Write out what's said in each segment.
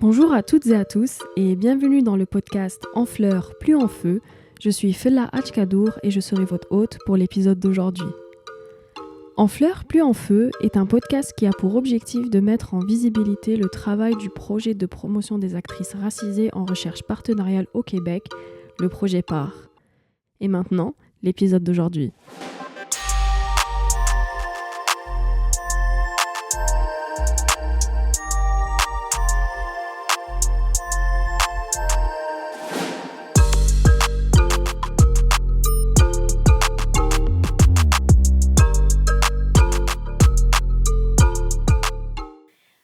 Bonjour à toutes et à tous et bienvenue dans le podcast En fleurs, plus en feu. Je suis Fella Hachkadour et je serai votre hôte pour l'épisode d'aujourd'hui. En fleurs, plus en feu est un podcast qui a pour objectif de mettre en visibilité le travail du projet de promotion des actrices racisées en recherche partenariale au Québec, le projet PAR. Et maintenant, l'épisode d'aujourd'hui.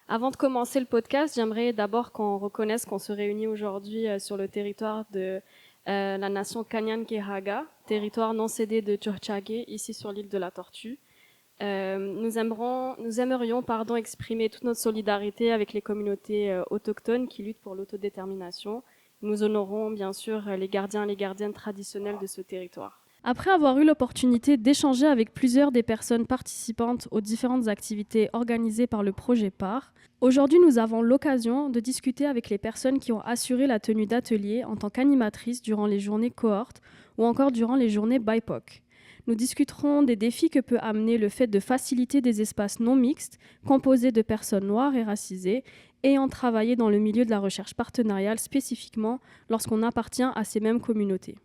Avant de commencer le podcast, j'aimerais d'abord qu'on reconnaisse qu'on se réunit aujourd'hui sur le territoire de la nation Kanien'kehá:ka, territoire non cédé de Tiohtià:ke, ici sur l'île de la Tortue. Nous aimerions exprimer toute notre solidarité avec les communautés autochtones qui luttent pour l'autodétermination. Nous honorons bien sûr les gardiens et les gardiennes traditionnels de ce territoire. Après avoir eu l'opportunité d'échanger avec plusieurs des personnes participantes aux différentes activités organisées par le projet PAR, aujourd'hui nous avons l'occasion de discuter avec les personnes qui ont assuré la tenue d'ateliers en tant qu'animatrices durant les journées cohortes ou encore durant les journées BIPOC. Nous discuterons des défis que peut amener le fait de faciliter des espaces non mixtes composés de personnes noires et racisées ayant travaillé dans le milieu de la recherche partenariale spécifiquement lorsqu'on appartient à ces mêmes communautés.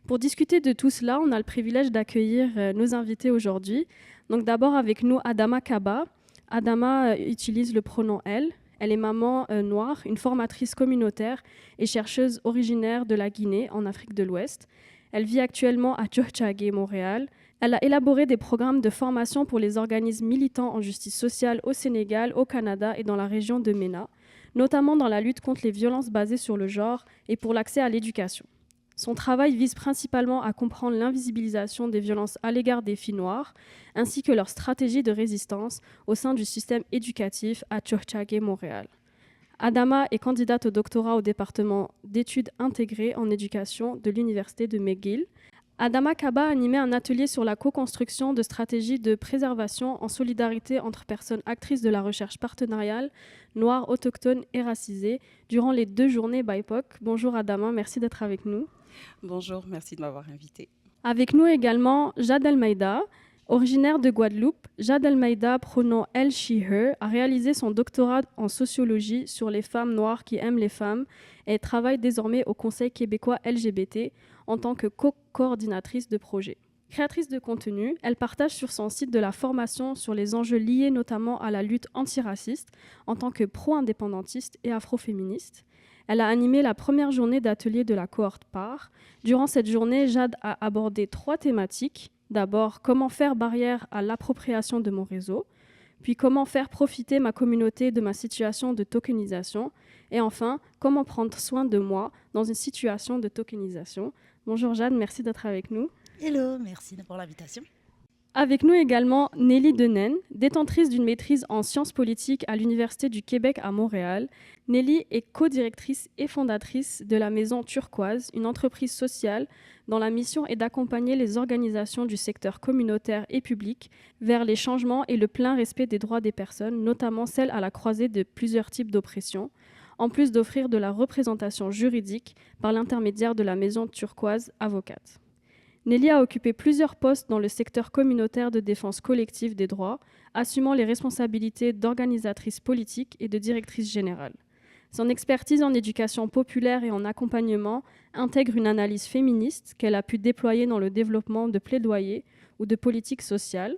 Pour discuter de tout cela, on a le privilège d'accueillir nos invités aujourd'hui. Donc d'abord avec nous Adama Kaba. Adama utilise le pronom elle. Elle est maman noire, une formatrice communautaire et chercheuse originaire de la Guinée en Afrique de l'Ouest. Elle vit actuellement à Tiohtià:ke, Montréal. Elle a élaboré des programmes de formation pour les organismes militants en justice sociale au Sénégal, au Canada et dans la région de MENA, notamment dans la lutte contre les violences basées sur le genre et pour l'accès à l'éducation. Son travail vise principalement à comprendre l'invisibilisation des violences à l'égard des filles noires, ainsi que leur stratégie de résistance au sein du système éducatif à Tiohtià:ke, Montréal. Adama est candidate au doctorat au département d'études intégrées en éducation de l'université de McGill. Adama Kaba a animé un atelier sur la co-construction de stratégies de préservation en solidarité entre personnes actrices de la recherche partenariale, noires, autochtones et racisées, durant les 2 journées BIPOC. Bonjour Adama, merci d'être avec nous. Bonjour, merci de m'avoir invitée. Avec nous également Jade Almeida. Originaire de Guadeloupe, Jade Almeida, pronom elle, she, her, a réalisé son doctorat en sociologie sur les femmes noires qui aiment les femmes et travaille désormais au Conseil québécois LGBT en tant que co-coordinatrice de projet. Créatrice de contenu, elle partage sur son site de la formation sur les enjeux liés notamment à la lutte antiraciste en tant que pro-indépendantiste et afroféministe. Elle a animé la première journée d'atelier de la cohorte PAR. Durant cette journée, Jade a abordé 3 thématiques. D'abord, comment faire barrière à l'appropriation de mon réseau, puis comment faire profiter ma communauté de ma situation de tokenisation, et enfin, comment prendre soin de moi dans une situation de tokenisation. Bonjour Jade, merci d'être avec nous. Hello, merci pour l'invitation. Avec nous également Nelly Denaine, détentrice d'une maîtrise en sciences politiques à l'Université du Québec à Montréal. Nelly est co-directrice et fondatrice de la Maison Turquoise, une entreprise sociale dont la mission est d'accompagner les organisations du secteur communautaire et public vers les changements et le plein respect des droits des personnes, notamment celles à la croisée de plusieurs types d'oppression, en plus d'offrir de la représentation juridique par l'intermédiaire de la Maison Turquoise avocate. Nelly a occupé plusieurs postes dans le secteur communautaire de défense collective des droits, assumant les responsabilités d'organisatrice politique et de directrice générale. Son expertise en éducation populaire et en accompagnement intègre une analyse féministe qu'elle a pu déployer dans le développement de plaidoyers ou de politiques sociales.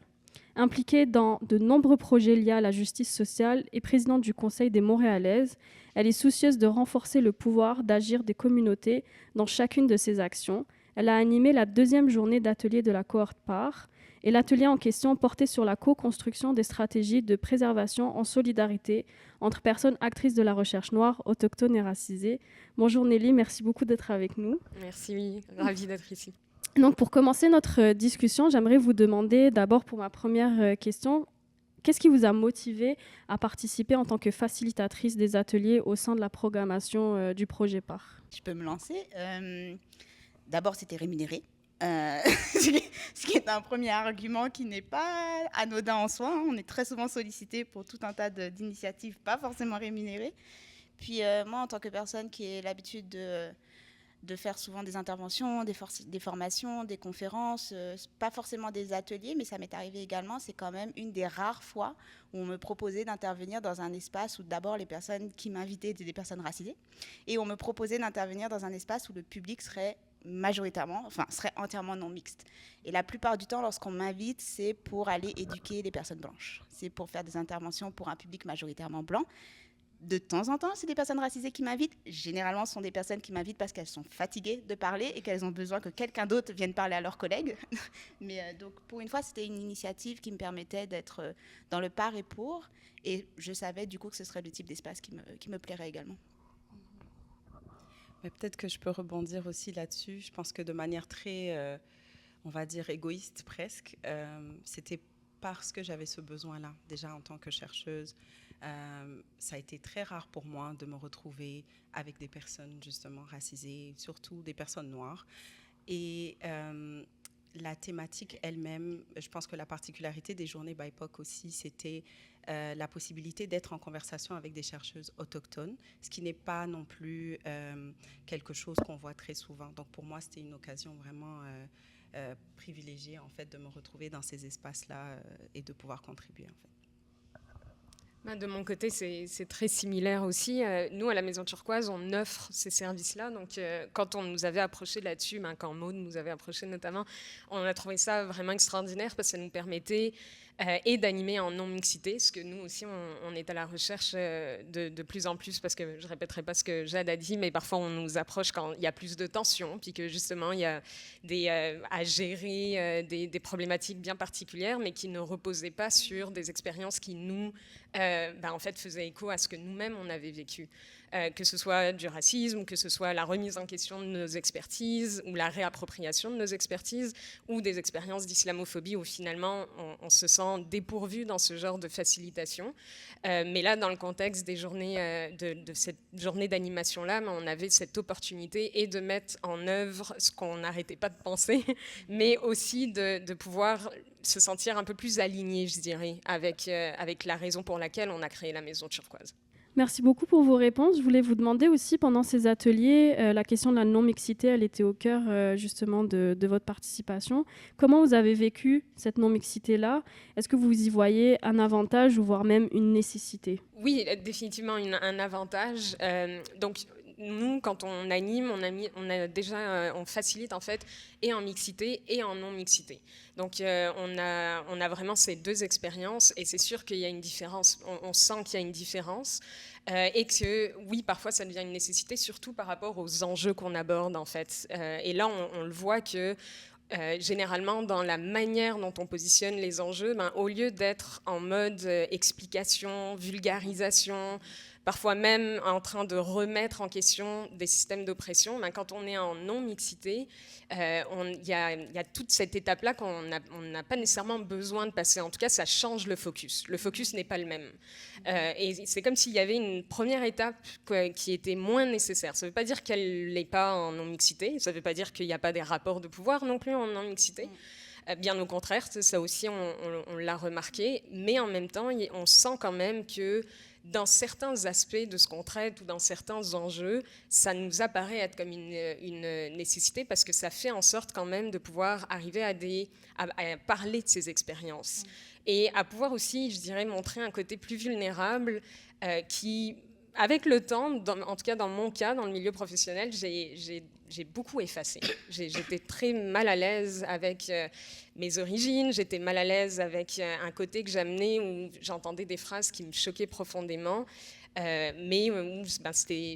Impliquée dans de nombreux projets liés à la justice sociale et présidente du Conseil des Montréalaises, elle est soucieuse de renforcer le pouvoir d'agir des communautés dans chacune de ses actions. Elle a animé la 2e journée d'atelier de la cohorte PAR et l'atelier en question portait sur la co-construction des stratégies de préservation en solidarité entre personnes actrices de la recherche noire, autochtones et racisées. Bonjour Nelly, merci beaucoup d'être avec nous. Merci, ravie d'être ici. Donc pour commencer notre discussion, j'aimerais vous demander d'abord pour ma première question, qu'est-ce qui vous a motivé à participer en tant que facilitatrice des ateliers au sein de la programmation du projet PAR ? Je peux me lancer. D'abord, c'était rémunéré. Ce qui est un premier argument qui n'est pas anodin en soi. On est très souvent sollicité pour tout un tas d'initiatives pas forcément rémunérées. Puis moi, en tant que personne qui a l'habitude de faire souvent des interventions, des formations, des conférences, pas forcément des ateliers, mais ça m'est arrivé également. C'est quand même une des rares fois où on me proposait d'intervenir dans un espace où d'abord les personnes qui m'invitaient étaient des personnes racisées, et on me proposait d'intervenir dans un espace où le public serait serait entièrement non mixte. Et la plupart du temps, lorsqu'on m'invite, c'est pour aller éduquer les personnes blanches. C'est pour faire des interventions pour un public majoritairement blanc. De temps en temps, c'est des personnes racisées qui m'invitent. Généralement, ce sont des personnes qui m'invitent parce qu'elles sont fatiguées de parler et qu'elles ont besoin que quelqu'un d'autre vienne parler à leurs collègues. Mais donc, pour une fois, c'était une initiative qui me permettait d'être dans le par et pour. Et je savais du coup que ce serait le type d'espace qui me plairait également. Mais peut-être que je peux rebondir aussi là-dessus. Je pense que de manière très, on va dire, égoïste presque, c'était parce que j'avais ce besoin-là, déjà en tant que chercheuse. Ça a été très rare pour moi de me retrouver avec des personnes justement racisées, surtout des personnes noires. Et la thématique elle-même, je pense que la particularité des journées BIPOC aussi, c'était la possibilité d'être en conversation avec des chercheuses autochtones, ce qui n'est pas non plus quelque chose qu'on voit très souvent. Donc pour moi, c'était une occasion vraiment privilégiée en fait de me retrouver dans ces espaces-là et de pouvoir contribuer en fait. De mon côté, c'est très similaire aussi. Nous, à la Maison Turquoise, on offre ces services-là. Donc, quand on nous avait approché là-dessus, quand Maud nous avait approché notamment, on a trouvé ça vraiment extraordinaire parce que ça nous permettait et d'animer en non-mixité, ce que nous aussi, on est à la recherche de plus en plus, parce que je ne répéterai pas ce que Jade a dit, mais parfois on nous approche quand il y a plus de tension, puis que justement il y a à gérer des problématiques bien particulières, mais qui ne reposaient pas sur des expériences qui nous en fait faisaient écho à ce que nous-mêmes on avait vécu. Que ce soit du racisme, que ce soit la remise en question de nos expertises ou la réappropriation de nos expertises ou des expériences d'islamophobie où finalement on se sent dépourvu dans ce genre de facilitation. Mais là, dans le contexte des journées, de cette journée d'animation-là, on avait cette opportunité et de mettre en œuvre ce qu'on n'arrêtait pas de penser, mais aussi de pouvoir se sentir un peu plus aligné, je dirais, avec la raison pour laquelle on a créé la Maison Turquoise. Merci beaucoup pour vos réponses. Je voulais vous demander aussi, pendant ces ateliers, la question de la non-mixité, elle était au cœur justement de votre participation. Comment vous avez vécu cette non-mixité-là ? Est-ce que vous y voyez un avantage ou voire même une nécessité ? Oui, définitivement un avantage. Donc, nous, quand on anime, on facilite en fait et en mixité et en non-mixité. Donc, on a vraiment ces deux expériences et c'est sûr qu'il y a une différence. On sent qu'il y a une différence et que, oui, parfois, ça devient une nécessité, surtout par rapport aux enjeux qu'on aborde en fait. Et là, on le voit que généralement, dans la manière dont on positionne les enjeux, au lieu d'être en mode explication, vulgarisation, parfois même en train de remettre en question des systèmes d'oppression, quand on est en non-mixité, il y a toute cette étape-là qu'on n'a pas nécessairement besoin de passer. En tout cas, ça change le focus. Le focus n'est pas le même. Et c'est comme s'il y avait une première étape qui était moins nécessaire. Ça ne veut pas dire qu'elle n'est pas en non-mixité, ça ne veut pas dire qu'il n'y a pas des rapports de pouvoir non plus en non-mixité. Bien au contraire, ça aussi on l'a remarqué, mais en même temps, on sent quand même que dans certains aspects de ce qu'on traite ou dans certains enjeux, ça nous apparaît être comme une nécessité parce que ça fait en sorte quand même de pouvoir arriver à parler de ces expériences et à pouvoir aussi, je dirais, montrer un côté plus vulnérable qui, avec le temps, en tout cas dans mon cas, dans le milieu professionnel, j'ai beaucoup effacé. J'étais très mal à l'aise avec mes origines, j'étais mal à l'aise avec un côté que j'amenais où j'entendais des phrases qui me choquaient profondément, mais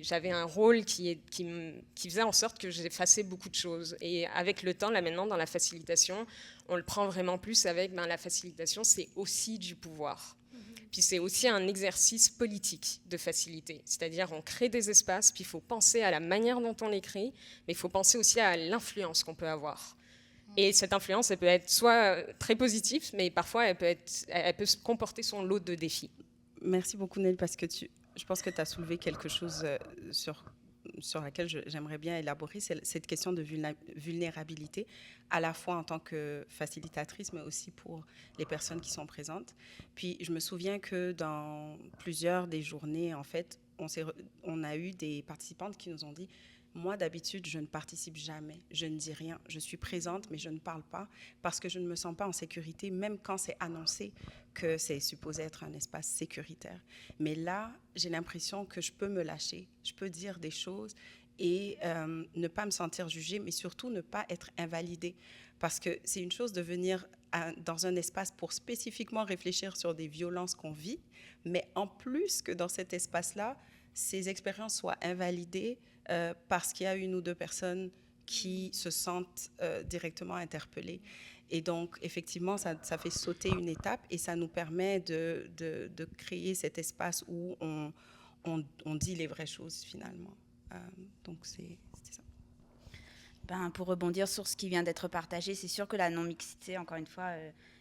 j'avais un rôle qui faisait en sorte que j'effaçais beaucoup de choses. Et avec le temps, là maintenant, dans la facilitation, on le prend vraiment plus avec la facilitation, c'est aussi du pouvoir. Puis c'est aussi un exercice politique de facilité. C'est-à-dire on crée des espaces, puis il faut penser à la manière dont on les crée, mais il faut penser aussi à l'influence qu'on peut avoir. Et cette influence, elle peut être soit très positive, mais parfois elle peut se comporter son lot de défis. Merci beaucoup Nel, parce que je pense que tu as soulevé quelque chose sur laquelle j'aimerais bien élaborer, c'est cette question de vulnérabilité, à la fois en tant que facilitatrice, mais aussi pour les personnes qui sont présentes. Puis je me souviens que dans plusieurs des journées, en fait, on a eu des participantes qui nous ont dit « Moi, d'habitude, je ne participe jamais, je ne dis rien. Je suis présente, mais je ne parle pas parce que je ne me sens pas en sécurité, même quand c'est annoncé que c'est supposé être un espace sécuritaire. Mais là, j'ai l'impression que je peux me lâcher, je peux dire des choses et ne pas me sentir jugée, mais surtout ne pas être invalidée. Parce que c'est une chose de venir dans un espace pour spécifiquement réfléchir sur des violences qu'on vit, mais en plus que dans cet espace-là, ces expériences soient invalidées parce qu'il y a une ou deux personnes qui se sentent directement interpellées. Et donc, effectivement, ça fait sauter une étape et ça nous permet de créer cet espace où on dit les vraies choses, finalement. Donc, c'est ça. Pour rebondir sur ce qui vient d'être partagé, c'est sûr que la non-mixité, encore une fois,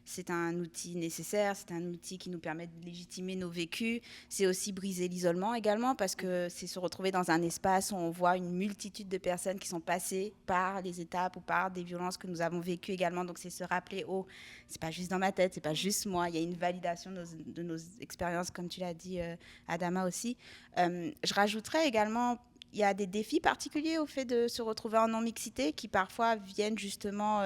c'est un outil nécessaire, c'est un outil qui nous permet de légitimer nos vécus. C'est aussi briser l'isolement également, parce que c'est se retrouver dans un espace où on voit une multitude de personnes qui sont passées par les étapes ou par des violences que nous avons vécues également. Donc c'est se rappeler, oh, c'est pas juste dans ma tête, c'est pas juste moi, il y a une validation de nos expériences, comme tu l'as dit, Adama aussi. Je rajouterais également, il y a des défis particuliers au fait de se retrouver en non-mixité qui parfois viennent justement...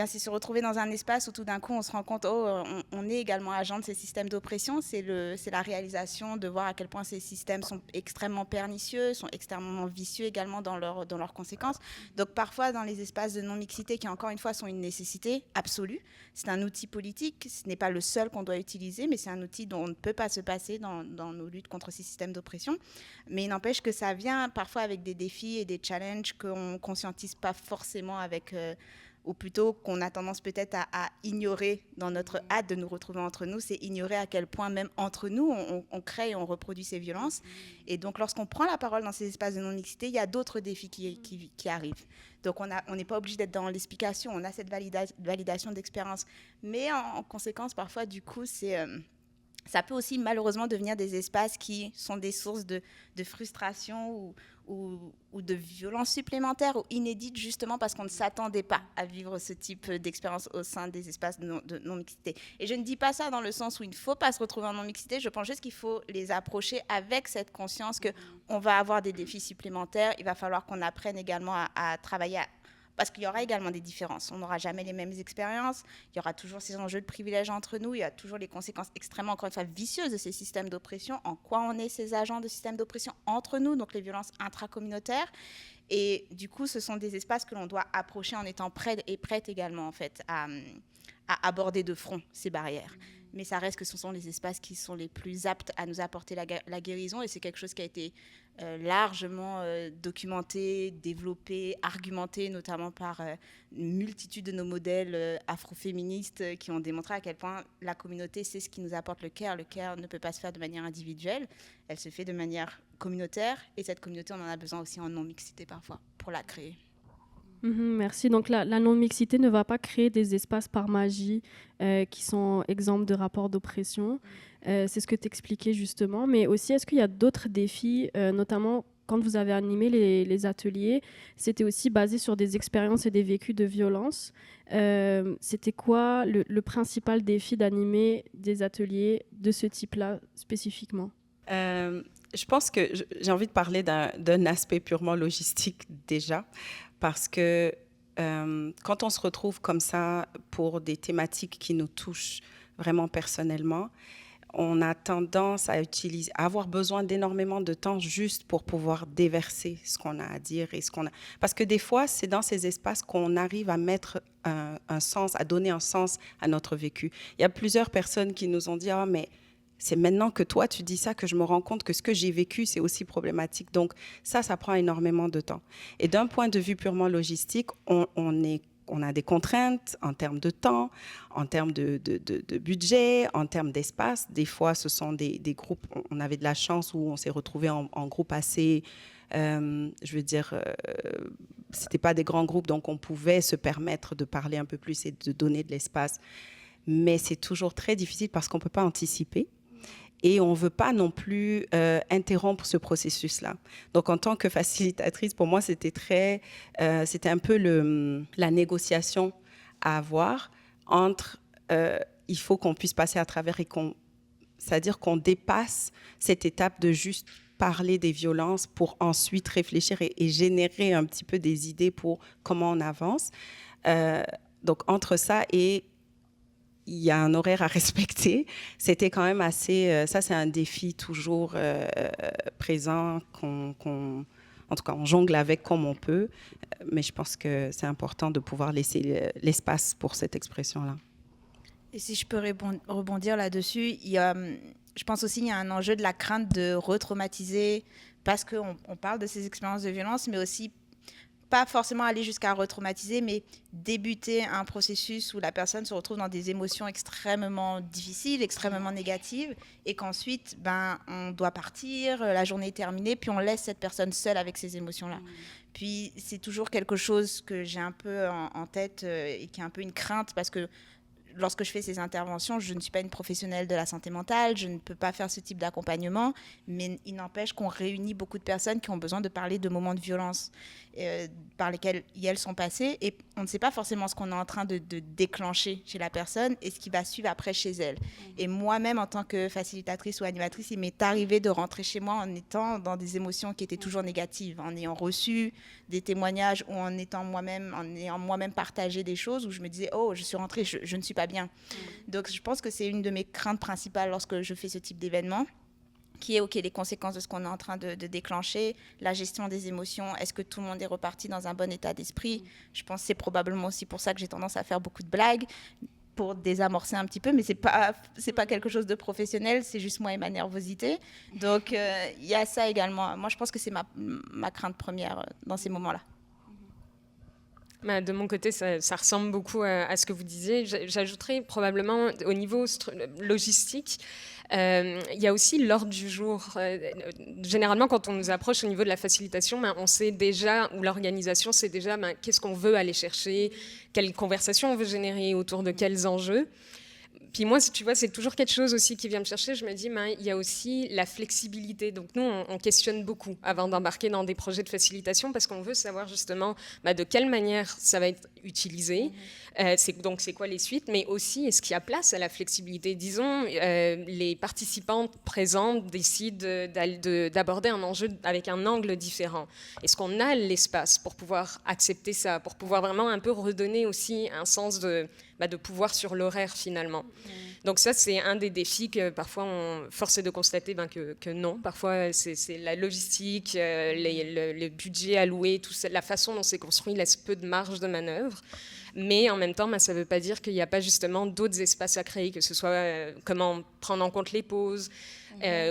c'est se retrouver dans un espace où tout d'un coup on se rend compte on est également agent de ces systèmes d'oppression. C'est la réalisation de voir à quel point ces systèmes sont extrêmement pernicieux, sont extrêmement vicieux également dans leurs conséquences. Donc parfois dans les espaces de non-mixité qui encore une fois sont une nécessité absolue, c'est un outil politique, ce n'est pas le seul qu'on doit utiliser, mais c'est un outil dont on ne peut pas se passer dans nos luttes contre ces systèmes d'oppression. Mais il n'empêche que ça vient parfois avec des défis et des challenges qu'on ne conscientise pas forcément avec... ou plutôt qu'on a tendance peut-être à ignorer dans notre hâte de nous retrouver entre nous, c'est ignorer à quel point même entre nous, on crée et on reproduit ces violences. Et donc, lorsqu'on prend la parole dans ces espaces de non-mixité, il y a d'autres défis qui arrivent. Donc, on n'est pas obligé d'être dans l'explication, on a cette validation d'expérience. Mais en conséquence, parfois, du coup, ça peut aussi malheureusement devenir des espaces qui sont des sources de frustration ou de violence supplémentaire ou inédites justement parce qu'on ne s'attendait pas à vivre ce type d'expérience au sein des espaces de non-mixité. Et je ne dis pas ça dans le sens où il ne faut pas se retrouver en non-mixité, je pense juste qu'il faut les approcher avec cette conscience qu'on va avoir des défis supplémentaires, il va falloir qu'on apprenne également à travailler parce qu'il y aura également des différences. On n'aura jamais les mêmes expériences. Il y aura toujours ces enjeux de privilèges entre nous. Il y a toujours les conséquences extrêmement, encore une fois, vicieuses de ces systèmes d'oppression. En quoi on est ces agents de systèmes d'oppression entre nous, donc les violences intracommunautaires. Et du coup, ce sont des espaces que l'on doit approcher en étant prêt et prête également, en fait, à aborder de front ces barrières. Mais ça reste que ce sont les espaces qui sont les plus aptes à nous apporter la guérison. Et c'est quelque chose qui a été largement documenté, développé, argumenté, notamment par une multitude de nos modèles afroféministes qui ont démontré à quel point la communauté, c'est ce qui nous apporte le care. Le care ne peut pas se faire de manière individuelle, elle se fait de manière communautaire. Et cette communauté, on en a besoin aussi en non-mixité parfois pour la créer. Merci. Donc la non-mixité ne va pas créer des espaces par magie qui sont exempts de rapports d'oppression. C'est ce que tu expliquais justement. Mais aussi, est-ce qu'il y a d'autres défis, notamment quand vous avez animé les ateliers, c'était aussi basé sur des expériences et des vécus de violence. C'était quoi le principal défi d'animer des ateliers de ce type-là spécifiquement ? Je pense que j'ai envie de parler d'un aspect purement logistique déjà. Parce que quand on se retrouve comme ça pour des thématiques qui nous touchent vraiment personnellement, on a tendance à avoir besoin d'énormément de temps juste pour pouvoir déverser ce qu'on a à dire et ce qu'on a. Parce que des fois, c'est dans ces espaces qu'on arrive à mettre un sens, à donner un sens à notre vécu. Il y a plusieurs personnes qui nous ont dit « Ah, mais c'est maintenant que toi, tu dis ça que je me rends compte que ce que j'ai vécu, c'est aussi problématique. » Donc, ça prend énormément de temps. Et d'un point de vue purement logistique, on a des contraintes en termes de temps, en termes de budget, en termes d'espace. Des fois, ce sont des groupes, on avait de la chance où on s'est retrouvés en groupe assez, c'était pas des grands groupes, donc on pouvait se permettre de parler un peu plus et de donner de l'espace. Mais c'est toujours très difficile parce qu'on ne peut pas anticiper. Et on ne veut pas non plus interrompre ce processus-là. Donc, en tant que facilitatrice, pour moi, c'était un peu la négociation à avoir entre il faut qu'on puisse passer à travers et qu'on c'est-à-dire qu'on dépasse cette étape de juste parler des violences pour ensuite réfléchir et générer un petit peu des idées pour comment on avance. Donc, entre ça et il y a un horaire à respecter, c'était quand même assez... ça, c'est un défi toujours présent en tout cas, on jongle avec comme on peut, mais je pense que c'est important de pouvoir laisser l'espace pour cette expression-là. Et si je peux rebondir là-dessus, je pense aussi qu'il y a un enjeu de la crainte de retraumatiser, parce qu'on parle de ces expériences de violence, mais aussi pas forcément aller jusqu'à retraumatiser, mais débuter un processus où la personne se retrouve dans des émotions extrêmement difficiles, extrêmement négatives, et qu'ensuite, on doit partir, la journée est terminée, puis on laisse cette personne seule avec ces émotions-là. Puis c'est toujours quelque chose que j'ai un peu en tête et qui est un peu une crainte, parce que lorsque je fais ces interventions, je ne suis pas une professionnelle de la santé mentale, je ne peux pas faire ce type d'accompagnement, mais il n'empêche qu'on réunit beaucoup de personnes qui ont besoin de parler de moments de violence par lesquels elles sont passées, et on ne sait pas forcément ce qu'on est en train de déclencher chez la personne et ce qui va suivre après chez elle. Et moi-même, en tant que facilitatrice ou animatrice, il m'est arrivé de rentrer chez moi en étant dans des émotions qui étaient toujours négatives, en ayant reçu des témoignages ou en ayant moi-même partagé des choses où je me disais « Oh, je suis rentrée, je ne suis pas bien ». Donc, je pense que c'est une de mes craintes principales lorsque je fais ce type d'événement, qui est, OK, les conséquences de ce qu'on est en train de déclencher, la gestion des émotions, est-ce que tout le monde est reparti dans un bon état d'esprit? Je pense que c'est probablement aussi pour ça que j'ai tendance à faire beaucoup de blagues, pour désamorcer un petit peu, mais c'est pas quelque chose de professionnel, c'est juste moi et ma nervosité. Donc, il y a ça également. Moi, je pense que c'est ma crainte première dans ces moments-là. De mon côté, ça ressemble beaucoup à ce que vous disiez. J'ajouterais probablement au niveau logistique, il y a aussi l'ordre du jour. Généralement, quand on nous approche au niveau de la facilitation, on sait déjà, ou l'organisation sait déjà qu'est-ce qu'on veut aller chercher, quelle conversation on veut générer, autour de quels enjeux. Puis moi, tu vois, c'est toujours quelque chose aussi qui vient me chercher. Je me dis, il y a aussi la flexibilité. Donc nous, on questionne beaucoup avant d'embarquer dans des projets de facilitation parce qu'on veut savoir justement de quelle manière ça va être utilisé. Donc c'est quoi les suites, mais aussi est-ce qu'il y a place à la flexibilité. Disons, les participants présents décident d'aborder un enjeu avec un angle différent. Est-ce qu'on a l'espace pour pouvoir accepter ça, pour pouvoir vraiment un peu redonner aussi un sens de pouvoir sur l'horaire finalement. Donc ça, c'est un des défis que parfois, force est de constater que non. Parfois, c'est la logistique, le budget alloué, la façon dont c'est construit laisse peu de marge de manœuvre. Mais en même temps, ça ne veut pas dire qu'il n'y a pas justement d'autres espaces à créer, que ce soit comment prendre en compte les pauses,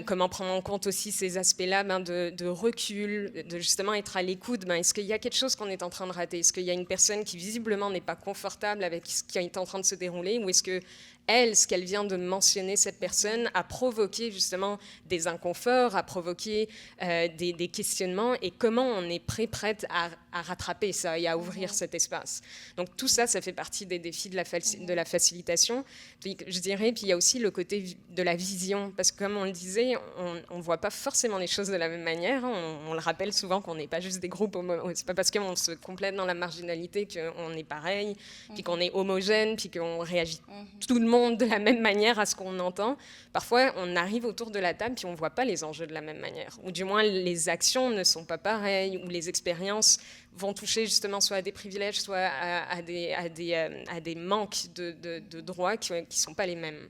comment prendre en compte aussi ces aspects-là de recul, de justement être à l'écoute. Est-ce qu'il y a quelque chose qu'on est en train de rater? Est-ce qu'il y a une personne qui visiblement n'est pas confortable avec ce qui est en train de se dérouler? Ou est-ce que ce qu'elle vient de mentionner, cette personne, a provoqué justement des inconforts, a provoqué des questionnements, et comment on est prête à rattraper ça et à ouvrir cet espace. Donc tout ça, ça fait partie des défis de la facilitation. Puis, je dirais, puis il y a aussi le côté de la vision, parce que comme on le disait, on ne voit pas forcément les choses de la même manière. On le rappelle souvent qu'on n'est pas juste des groupes, c'est pas parce qu'on se complète dans la marginalité qu'on est pareil, puis qu'on est homogène, puis qu'on réagit tout le monde de la même manière à ce qu'on entend. Parfois, on arrive autour de la table puis on ne voit pas les enjeux de la même manière. Ou du moins, les actions ne sont pas pareilles, ou les expériences vont toucher justement soit à des privilèges, soit à des manques de droits qui ne sont pas les mêmes.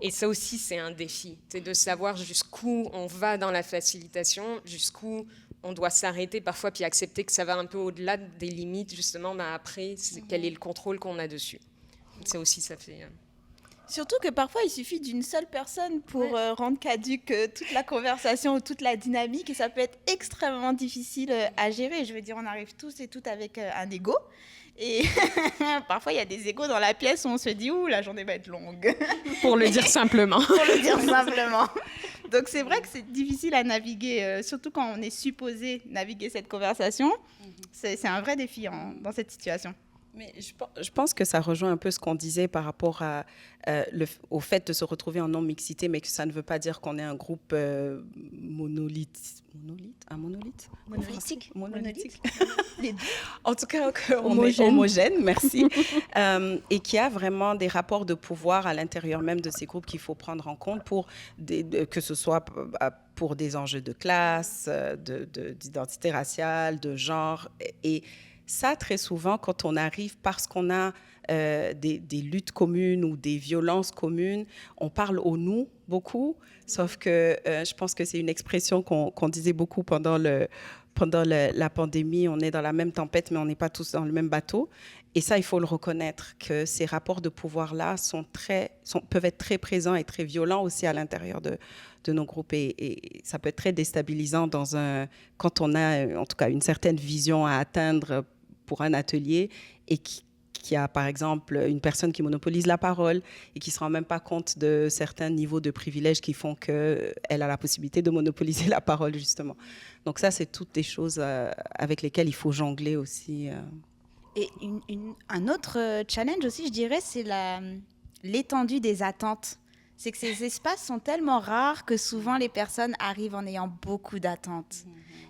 Et ça aussi, c'est un défi. C'est de savoir jusqu'où on va dans la facilitation, jusqu'où on doit s'arrêter parfois, puis accepter que ça va un peu au-delà des limites, justement, après, quel est le contrôle qu'on a dessus. Ça aussi, ça fait... Surtout que parfois, il suffit d'une seule personne pour rendre caduque toute la conversation ou toute la dynamique, et ça peut être extrêmement difficile à gérer. Je veux dire, on arrive tous et toutes avec un ego, et parfois, il y a des égos dans la pièce où on se dit « Ouh, la journée va être longue ». Pour le dire simplement. Pour le dire simplement. Donc, c'est vrai que c'est difficile à naviguer, surtout quand on est supposé naviguer cette conversation. C'est un vrai défi dans cette situation. Mais je pense que ça rejoint un peu ce qu'on disait par rapport au fait de se retrouver en non-mixité, mais que ça ne veut pas dire qu'on est un groupe monolithe. Un monolithe? Monolithique. Monolithique. Les deux. En tout cas, on est homogène, merci. Et qu'il y a vraiment des rapports de pouvoir à l'intérieur même de ces groupes qu'il faut prendre en compte que ce soit pour des enjeux de classe, d'identité raciale, de genre. Et ça, très souvent, quand on arrive, parce qu'on a des luttes communes ou des violences communes, on parle au « nous » beaucoup, sauf que je pense que c'est une expression qu'on disait beaucoup pendant la pandémie. On est dans la même tempête, mais on n'est pas tous dans le même bateau. Et ça, il faut le reconnaître, que ces rapports de pouvoir-là peuvent être très présents et très violents aussi à l'intérieur de nos groupes. Et ça peut être très déstabilisant quand on a, en tout cas, une certaine vision à atteindre pour un atelier et qui a, par exemple, une personne qui monopolise la parole et qui ne se rend même pas compte de certains niveaux de privilèges qui font qu'elle a la possibilité de monopoliser la parole, justement. Donc ça, c'est toutes des choses avec lesquelles il faut jongler aussi. Et un autre challenge aussi, je dirais, c'est l'étendue des attentes. C'est que ces espaces sont tellement rares que souvent les personnes arrivent en ayant beaucoup d'attentes.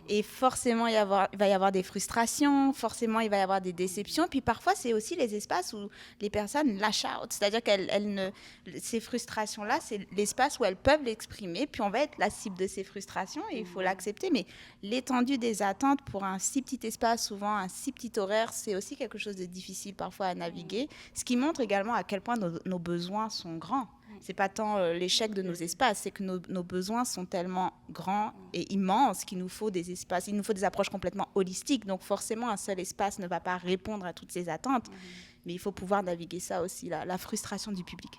Et forcément, il va y avoir des frustrations, forcément, il va y avoir des déceptions. Puis parfois, c'est aussi les espaces où les personnes lâchent out. C'est-à-dire que ces frustrations-là, c'est l'espace où elles peuvent l'exprimer. Puis on va être la cible de ces frustrations et il faut l'accepter. Mais l'étendue des attentes pour un si petit espace, souvent un si petit horaire, c'est aussi quelque chose de difficile parfois à naviguer. Ce qui montre également à quel point nos besoins sont grands. C'est pas tant l'échec de nos espaces, c'est que nos besoins sont tellement grands et immenses qu'il nous faut des espaces, il nous faut des approches complètement holistiques. Donc forcément, un seul espace ne va pas répondre à toutes ces attentes, mais il faut pouvoir naviguer ça aussi, la frustration du public.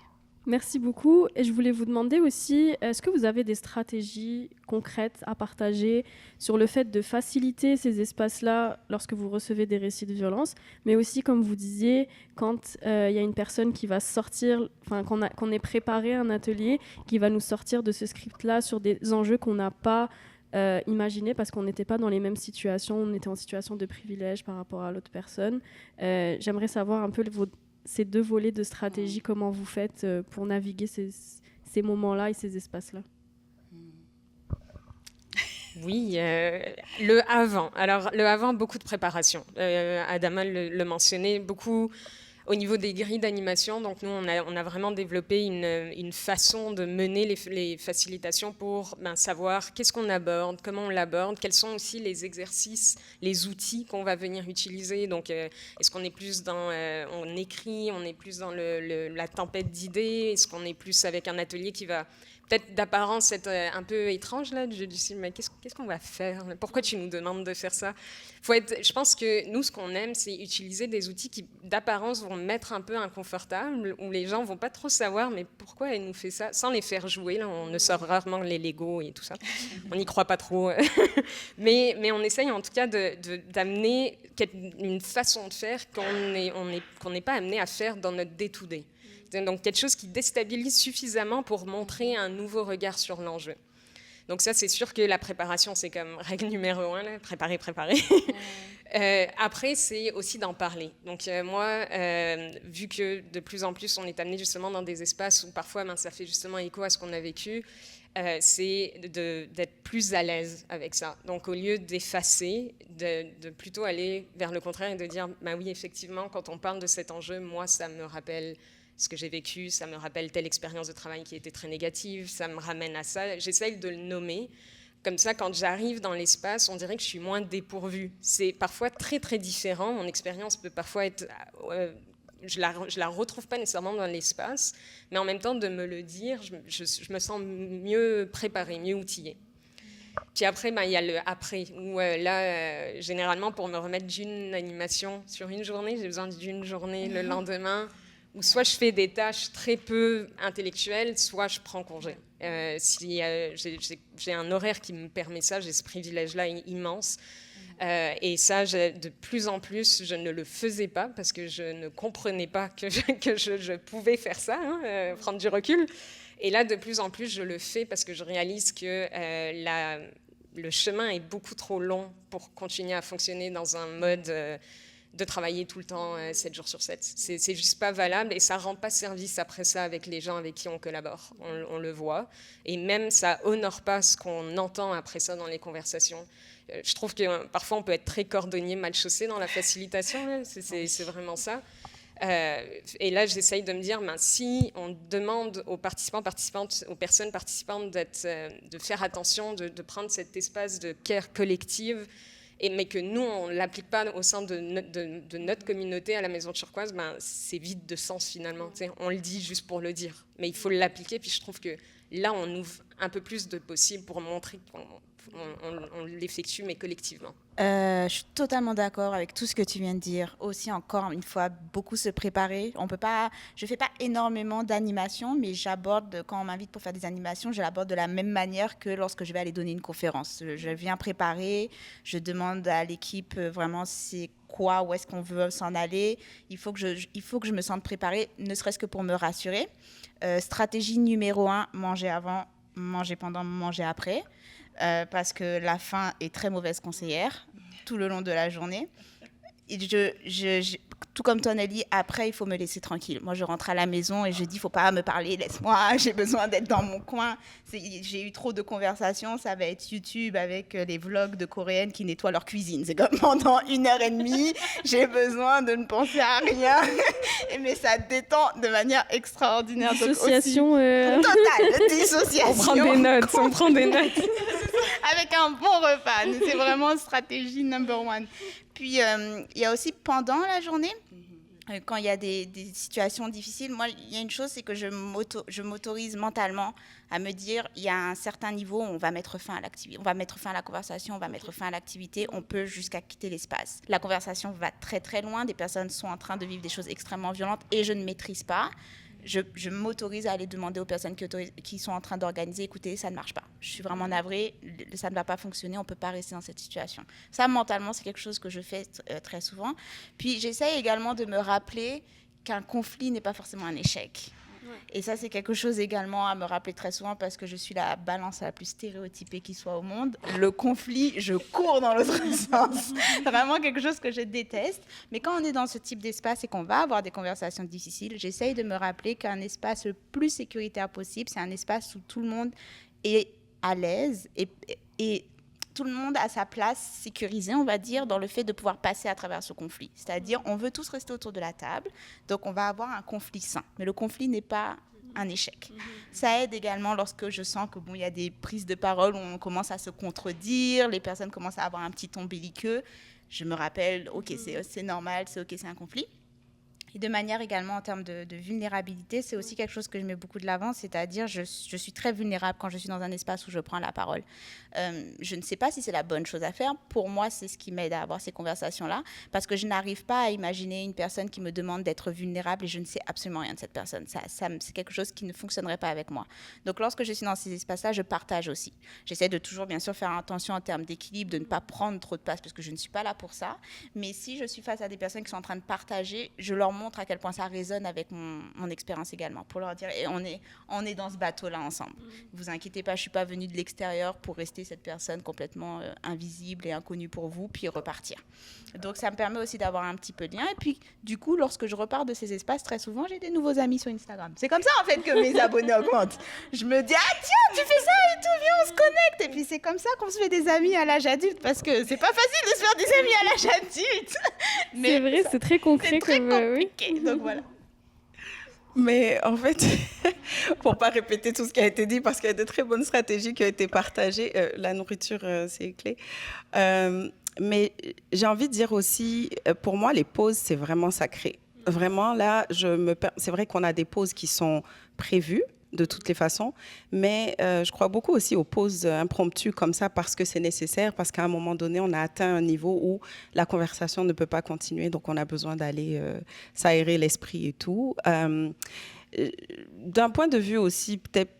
Merci beaucoup. Et je voulais vous demander aussi, est-ce que vous avez des stratégies concrètes à partager sur le fait de faciliter ces espaces-là lorsque vous recevez des récits de violence, mais aussi, comme vous disiez, quand il y a une personne qui va sortir, enfin qu'on ait préparé un atelier qui va nous sortir de ce script-là sur des enjeux qu'on n'a pas imaginés parce qu'on n'était pas dans les mêmes situations, on était en situation de privilège par rapport à l'autre personne. J'aimerais savoir un peu ces deux volets de stratégie, comment vous faites pour naviguer ces moments-là et ces espaces-là? Oui, le avant. Alors, le avant, beaucoup de préparation. Adama le mentionnait, beaucoup au niveau des grilles d'animation. Donc, nous, on a vraiment développé une façon de mener les facilitations pour savoir qu'est-ce qu'on aborde, comment on l'aborde, quels sont aussi les exercices, les outils qu'on va venir utiliser. Donc, est-ce qu'on est plus dans... on écrit, on est plus dans la tempête d'idées? Est-ce qu'on est plus avec un atelier qui va... peut-être d'apparence être un peu étrange, là, je dis, mais qu'est-ce qu'on va faire? Pourquoi tu nous demandes de faire ça? Je pense que nous, ce qu'on aime, c'est utiliser des outils qui, d'apparence, vont mettre un peu inconfortable, où les gens ne vont pas trop savoir, mais pourquoi elle nous fait ça? Sans les faire jouer, là, on ne sort rarement les Legos et tout ça. On n'y croit pas trop. mais on essaye, en tout cas, d'amener une façon de faire qu'on n'est pas amené à faire dans notre day-to-day. Donc quelque chose qui déstabilise suffisamment pour montrer un nouveau regard sur l'enjeu. Donc ça, c'est sûr que la préparation, c'est comme règle numéro 1, là, préparer. Après, c'est aussi d'en parler. Donc moi, vu que de plus en plus, on est amené justement dans des espaces où parfois, ça fait justement écho à ce qu'on a vécu, c'est d'être plus à l'aise avec ça. Donc au lieu d'effacer, de plutôt aller vers le contraire et de dire, oui, effectivement, quand on parle de cet enjeu, moi, ça me rappelle ce que j'ai vécu, ça me rappelle telle expérience de travail qui était très négative, ça me ramène à ça. J'essaye de le nommer. Comme ça, quand j'arrive dans l'espace, on dirait que je suis moins dépourvue. C'est parfois très, très différent. Mon expérience peut parfois être... je la retrouve pas nécessairement dans l'espace, mais en même temps, de me le dire, je me sens mieux préparée, mieux outillée. Puis après, il y a le après, où là, généralement, pour me remettre d'une animation sur une journée, j'ai besoin d'une journée le lendemain, où soit je fais des tâches très peu intellectuelles, soit je prends congé. Si j'ai un horaire qui me permet ça, j'ai ce privilège-là immense. Et ça, de plus en plus, je ne le faisais pas parce que je ne comprenais pas que je pouvais faire ça, prendre du recul. Et là, de plus en plus, je le fais parce que je réalise que le chemin est beaucoup trop long pour continuer à fonctionner dans un mode de travailler tout le temps 7 jours sur 7. C'est juste pas valable et ça rend pas service après ça avec les gens avec qui on collabore. On le voit. Et même ça honore pas ce qu'on entend après ça dans les conversations. Je trouve que parfois on peut être très cordonnier, mal chaussé dans la facilitation. C'est vraiment ça. Et là, j'essaye de me dire, si on demande aux participants, participantes, aux personnes participantes de faire attention, de prendre cet espace de care collective, mais que nous, on ne l'applique pas au sein de notre communauté à la Maison Turquoise, c'est vide de sens finalement. On le dit juste pour le dire, mais il faut l'appliquer. Puis je trouve que là, on ouvre un peu plus de possible pour montrer qu'on l'effectue, mais collectivement. Je suis totalement d'accord avec tout ce que tu viens de dire. Aussi, encore une fois, beaucoup se préparer. Je fais pas énormément d'animations, mais quand on m'invite pour faire des animations, je l'aborde de la même manière que lorsque je vais aller donner une conférence. Je viens préparer, je demande à l'équipe vraiment c'est quoi, où est-ce qu'on veut s'en aller. Il faut que je me sente préparée, ne serait-ce que pour me rassurer. Stratégie numéro 1, manger avant, manger pendant, manger après. Parce que la faim est très mauvaise conseillère tout le long de la journée. Et tout comme toi, Nelly, après, il faut me laisser tranquille. Moi, je rentre à la maison et je dis, il ne faut pas me parler, laisse-moi, j'ai besoin d'être dans mon coin. J'ai eu trop de conversations, ça va être YouTube avec les vlogs de Coréennes qui nettoient leur cuisine. C'est comme pendant 1h30, j'ai besoin de ne penser à rien. Mais ça détend de manière extraordinaire. Dissociation. Totale, dissociation. On prend des notes. Avec un bon repas. C'est vraiment stratégie number 1. Puis, il y a aussi pendant la journée, quand il y a des situations difficiles, moi, il y a une chose, c'est que je m'autorise mentalement à me dire, il y a un certain niveau, on va mettre fin à l'activité, on va mettre fin à la conversation, on va mettre fin à l'activité, on peut jusqu'à quitter l'espace. La conversation va très, très loin, des personnes sont en train de vivre des choses extrêmement violentes et je ne maîtrise pas. Je m'autorise à aller demander aux personnes qui sont en train d'organiser, écoutez, ça ne marche pas. Je suis vraiment navrée, ça ne va pas fonctionner, on ne peut pas rester dans cette situation. Ça, mentalement, c'est quelque chose que je fais très souvent. Puis, j'essaye également de me rappeler qu'un conflit n'est pas forcément un échec. Et ça, c'est quelque chose également à me rappeler très souvent parce que je suis la balance la plus stéréotypée qui soit au monde. Le conflit, je cours dans l'autre sens. Vraiment quelque chose que je déteste. Mais quand on est dans ce type d'espace et qu'on va avoir des conversations difficiles, j'essaye de me rappeler qu'un espace le plus sécuritaire possible, c'est un espace où tout le monde est à l'aise et tout le monde a sa place sécurisée, on va dire, dans le fait de pouvoir passer à travers ce conflit. C'est-à-dire, on veut tous rester autour de la table, donc on va avoir un conflit sain. Mais le conflit n'est pas un échec. Ça aide également lorsque je sens que il y a des prises de parole où on commence à se contredire, les personnes commencent à avoir un petit ton belliqueux. Je me rappelle, ok, c'est normal, c'est ok, c'est un conflit. Et de manière également en termes de vulnérabilité, c'est aussi quelque chose que je mets beaucoup de l'avant, c'est-à-dire je suis très vulnérable quand je suis dans un espace où je prends la parole. Je ne sais pas si c'est la bonne chose à faire. Pour moi, c'est ce qui m'aide à avoir ces conversations-là, parce que je n'arrive pas à imaginer une personne qui me demande d'être vulnérable et je ne sais absolument rien de cette personne. C'est quelque chose qui ne fonctionnerait pas avec moi. Donc, lorsque je suis dans ces espaces-là, je partage aussi. J'essaie de toujours, bien sûr, faire attention en termes d'équilibre, de ne pas prendre trop de place, parce que je ne suis pas là pour ça. Mais si je suis face à des personnes qui sont en train de partager, je leur montre à quel point ça résonne avec mon expérience également, pour leur dire et on est dans ce bateau-là ensemble. Vous inquiétez pas, je suis pas venue de l'extérieur pour rester cette personne complètement invisible et inconnue pour vous, puis repartir. Donc ça me permet aussi d'avoir un petit peu de lien. Et puis du coup, lorsque je repars de ces espaces, très souvent, j'ai des nouveaux amis sur Instagram. C'est comme ça en fait que mes abonnés augmentent. Je me dis tiens, tu fais ça et tout, viens, on se connecte. Et puis c'est comme ça qu'on se fait des amis à l'âge adulte, parce que c'est pas facile de se faire des amis à l'âge adulte. Mais c'est vrai, c'est très concret. C'est très compliqué. Oui. Donc voilà. Mais en fait, pour ne pas répéter tout ce qui a été dit, parce qu'il y a de très bonnes stratégies qui ont été partagées, la nourriture, c'est clé. Mais j'ai envie de dire aussi, pour moi, les pauses, c'est vraiment sacré. Vraiment, là, c'est vrai qu'on a des pauses qui sont prévues, de toutes les façons, mais je crois beaucoup aussi aux pauses impromptues comme ça parce que c'est nécessaire, parce qu'à un moment donné, on a atteint un niveau où la conversation ne peut pas continuer, donc on a besoin d'aller s'aérer l'esprit et tout. D'un point de vue aussi peut-être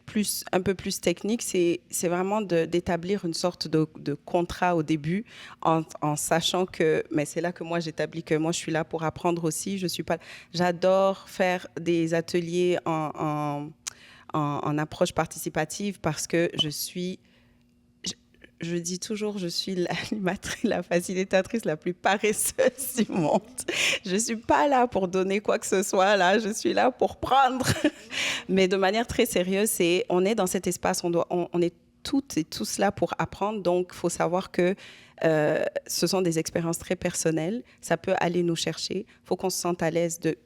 un peu plus technique, c'est vraiment d'établir une sorte de contrat au début en sachant que, mais c'est là que moi j'établis que moi je suis là pour apprendre aussi, j'adore faire des ateliers en approche participative parce que je dis toujours, je suis l'animatrice, la facilitatrice la plus paresseuse du monde. Je ne suis pas là pour donner quoi que ce soit, là, je suis là pour prendre. Mais de manière très sérieuse, on est dans cet espace, on est toutes et tous là pour apprendre. Donc, il faut savoir que ce sont des expériences très personnelles. Ça peut aller nous chercher. Il faut qu'on se sente à l'aise de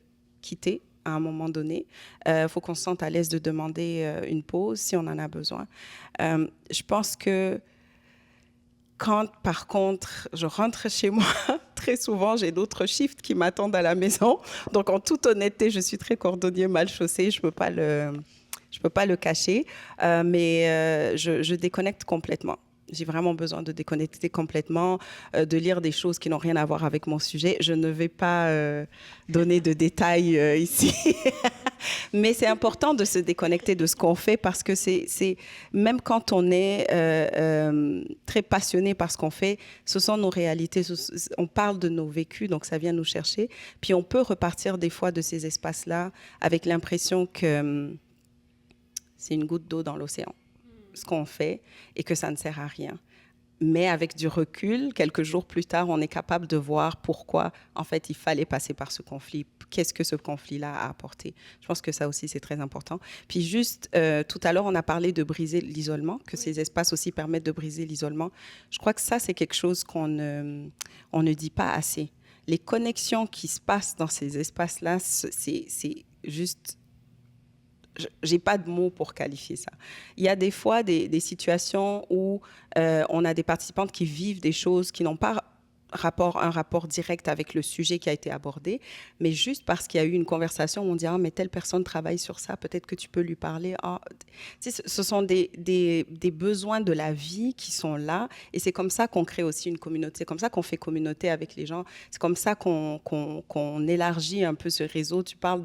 quitter à un moment donné. Il faut qu'on se sente à l'aise de demander une pause si on en a besoin. Je pense que quand, par contre, je rentre chez moi, très souvent, j'ai d'autres shifts qui m'attendent à la maison. Donc, en toute honnêteté, je suis très cordonnier mal chaussé. Je peux pas le cacher. Mais je déconnecte complètement. J'ai vraiment besoin de déconnecter complètement, de lire des choses qui n'ont rien à voir avec mon sujet. Je ne vais pas donner de détails ici. Mais c'est important de se déconnecter de ce qu'on fait parce que c'est même quand on est très passionné par ce qu'on fait, ce sont nos réalités. On parle de nos vécus, donc ça vient nous chercher. Puis on peut repartir des fois de ces espaces-là avec l'impression que c'est une goutte d'eau dans l'océan, ce qu'on fait, et que ça ne sert à rien. Mais avec du recul, quelques jours plus tard, on est capable de voir pourquoi, en fait, il fallait passer par ce conflit. Qu'est-ce que ce conflit-là a apporté? Je pense que ça aussi, c'est très important. Puis juste, tout à l'heure, on a parlé de briser l'isolement, que ces espaces aussi permettent de briser l'isolement. Je crois que ça, c'est quelque chose on ne dit pas assez. Les connexions qui se passent dans ces espaces-là, c'est juste... J'ai pas de mots pour qualifier ça. Il y a des fois des situations où on a des participantes qui vivent des choses qui n'ont pas un rapport direct avec le sujet qui a été abordé, mais juste parce qu'il y a eu une conversation où on dit « Ah, mais telle personne travaille sur ça, peut-être que tu peux lui parler. » Ce sont des besoins de la vie qui sont là, et c'est comme ça qu'on crée aussi une communauté, c'est comme ça qu'on fait communauté avec les gens, c'est comme ça qu'on élargit un peu ce réseau. Tu parles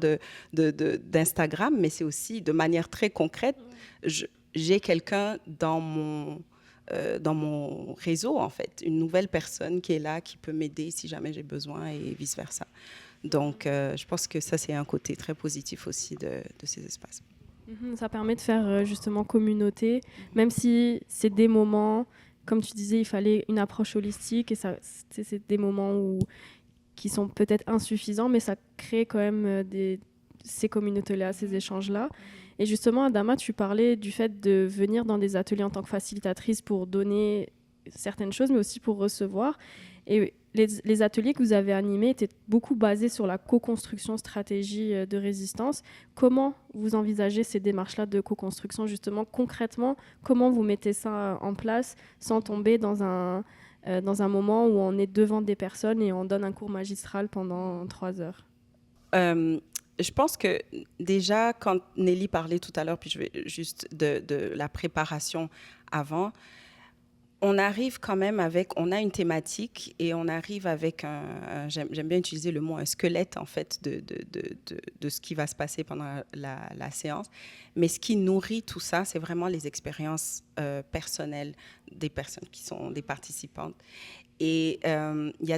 d'Instagram, mais c'est aussi de manière très concrète. J'ai quelqu'un dans mon réseau, en fait, une nouvelle personne qui est là, qui peut m'aider si jamais j'ai besoin et vice-versa. Donc, je pense que ça, c'est un côté très positif aussi de ces espaces. Ça permet de faire justement communauté, même si c'est des moments, comme tu disais, il fallait une approche holistique, et c'est des moments qui sont peut-être insuffisants, mais ça crée quand même ces communautés-là, ces échanges-là. Et justement, Adama, tu parlais du fait de venir dans des ateliers en tant que facilitatrice pour donner certaines choses, mais aussi pour recevoir. Et les ateliers que vous avez animés étaient beaucoup basés sur la co-construction stratégie de résistance. Comment vous envisagez ces démarches-là de co-construction, justement, concrètement? Comment vous mettez ça en place sans tomber dans un moment où on est devant des personnes et on donne un cours magistral pendant 3 heures? Je pense que déjà, quand Nelly parlait tout à l'heure, puis je vais juste de la préparation avant, on arrive quand même on a une thématique et on arrive avec j'aime bien utiliser le mot un squelette, en fait, de ce qui va se passer pendant la séance. Mais ce qui nourrit tout ça, c'est vraiment les expériences personnelles des personnes qui sont des participantes. Et il y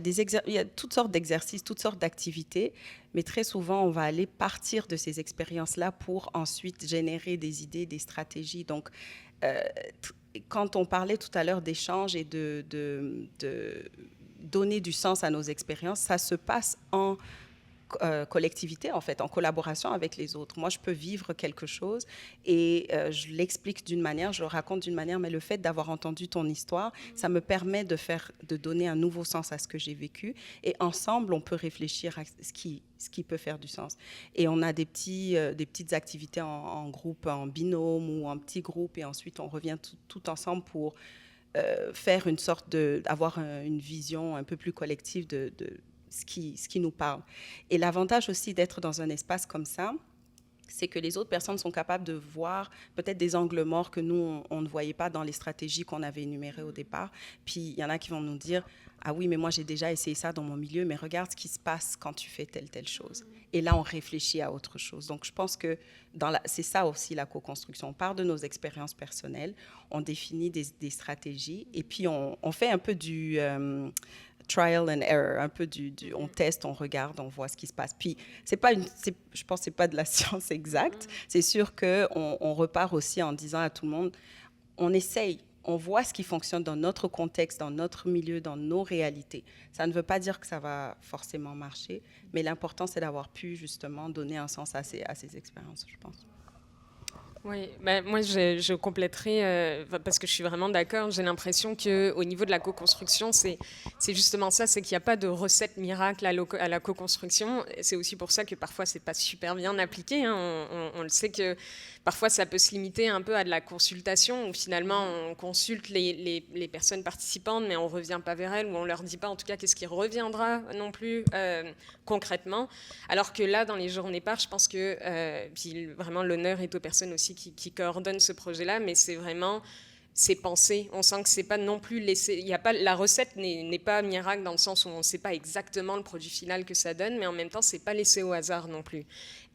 a toutes sortes d'exercices, toutes sortes d'activités, mais très souvent, on va aller partir de ces expériences-là pour ensuite générer des idées, des stratégies. Donc, quand on parlait tout à l'heure d'échange et de donner du sens à nos expériences, ça se passe en collectivité, en fait, en collaboration avec les autres. Moi, je peux vivre quelque chose et je l'explique d'une manière, je le raconte d'une manière, mais le fait d'avoir entendu ton histoire, ça me permet de donner un nouveau sens à ce que j'ai vécu, et ensemble, on peut réfléchir à ce qui peut faire du sens. Et on a des petites activités en groupe, en binôme ou en petit groupe, et ensuite, on revient tout ensemble pour faire une sorte d'avoir une vision un peu plus collective de ce qui nous parle. Et l'avantage aussi d'être dans un espace comme ça, c'est que les autres personnes sont capables de voir peut-être des angles morts que nous, on ne voyait pas dans les stratégies qu'on avait énumérées au départ. Puis il y en a qui vont nous dire « Ah oui, mais moi j'ai déjà essayé ça dans mon milieu, mais regarde ce qui se passe quand tu fais telle chose. » Et là, on réfléchit à autre chose. Donc je pense que c'est ça aussi la co-construction. On part de nos expériences personnelles, on définit des stratégies, et puis on fait un peu du... trial and error, un peu on teste, on regarde, on voit ce qui se passe. Puis, je pense que ce n'est pas de la science exacte. C'est sûr qu'on repart aussi en disant à tout le monde, on essaye. on voit ce qui fonctionne dans notre contexte, dans notre milieu, dans nos réalités. Ça ne veut pas dire que ça va forcément marcher, mais l'important, c'est d'avoir pu justement donner un sens à ces expériences, je pense. Oui, moi je compléterai parce que je suis vraiment d'accord. J'ai l'impression qu'au niveau de la co-construction, c'est justement ça, c'est qu'il n'y a pas de recette miracle à la co-construction. C'est aussi pour ça que parfois c'est pas super bien appliqué. Hein. On le sait que parfois ça peut se limiter un peu à de la consultation où finalement on consulte les personnes participantes, mais on revient pas vers elles ou on leur dit pas en tout cas qu'est-ce qui reviendra non plus concrètement. Alors que là, dans les journées par, je pense que puis vraiment l'honneur est aux personnes aussi qui coordonnent ce projet-là, mais c'est pensé. On sent que c'est pas non plus laissé. Il y a pas la recette n'est pas miracle dans le sens où on ne sait pas exactement le produit final que ça donne, mais en même temps c'est pas laissé au hasard non plus.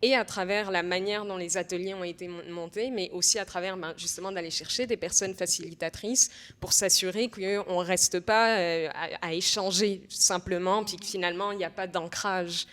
Et à travers la manière dont les ateliers ont été montés, mais aussi à travers justement d'aller chercher des personnes facilitatrices pour s'assurer qu'on ne reste pas à échanger simplement, puis que finalement il n'y a pas d'ancrage.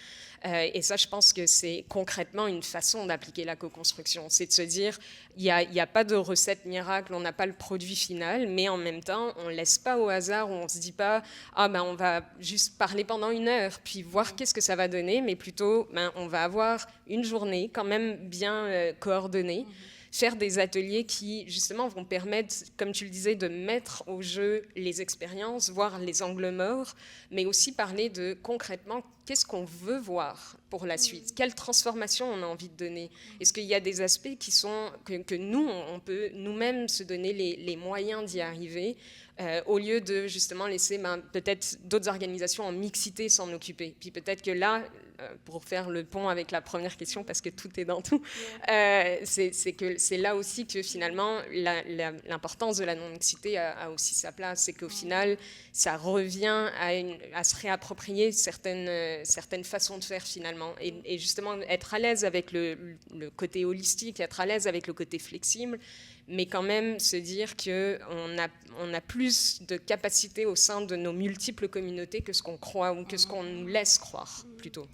Et ça, je pense que c'est concrètement une façon d'appliquer la co-construction. C'est de se dire, il n'y a pas de recette miracle, on n'a pas le produit final, mais en même temps, on ne laisse pas au hasard, on ne se dit pas, on va juste parler pendant 1 heure, puis voir qu'est-ce que ça va donner, mais plutôt, on va avoir une journée quand même bien coordonnée, faire des ateliers qui, justement, vont permettre, comme tu le disais, de mettre au jeu les expériences, voir les angles morts, mais aussi parler de, concrètement, qu'est-ce qu'on veut voir pour la suite? Quelle transformation on a envie de donner? Est-ce qu'il y a des aspects qui sont, que nous, on peut nous-mêmes se donner les moyens d'y arriver au lieu de, justement, laisser peut-être d'autres organisations en mixité s'en occuper. Puis peut-être que là, pour faire le pont avec la première question, parce que tout est dans tout, c'est là aussi que finalement l'importance de la non-mixité a aussi sa place. C'est qu'au final, ça revient à se réapproprier certaines façons de faire finalement. Et justement, être à l'aise avec le côté holistique, être à l'aise avec le côté flexible, mais quand même se dire qu'on a plus de capacité au sein de nos multiples communautés que ce qu'on croit ou que ce qu'on nous laisse croire plutôt.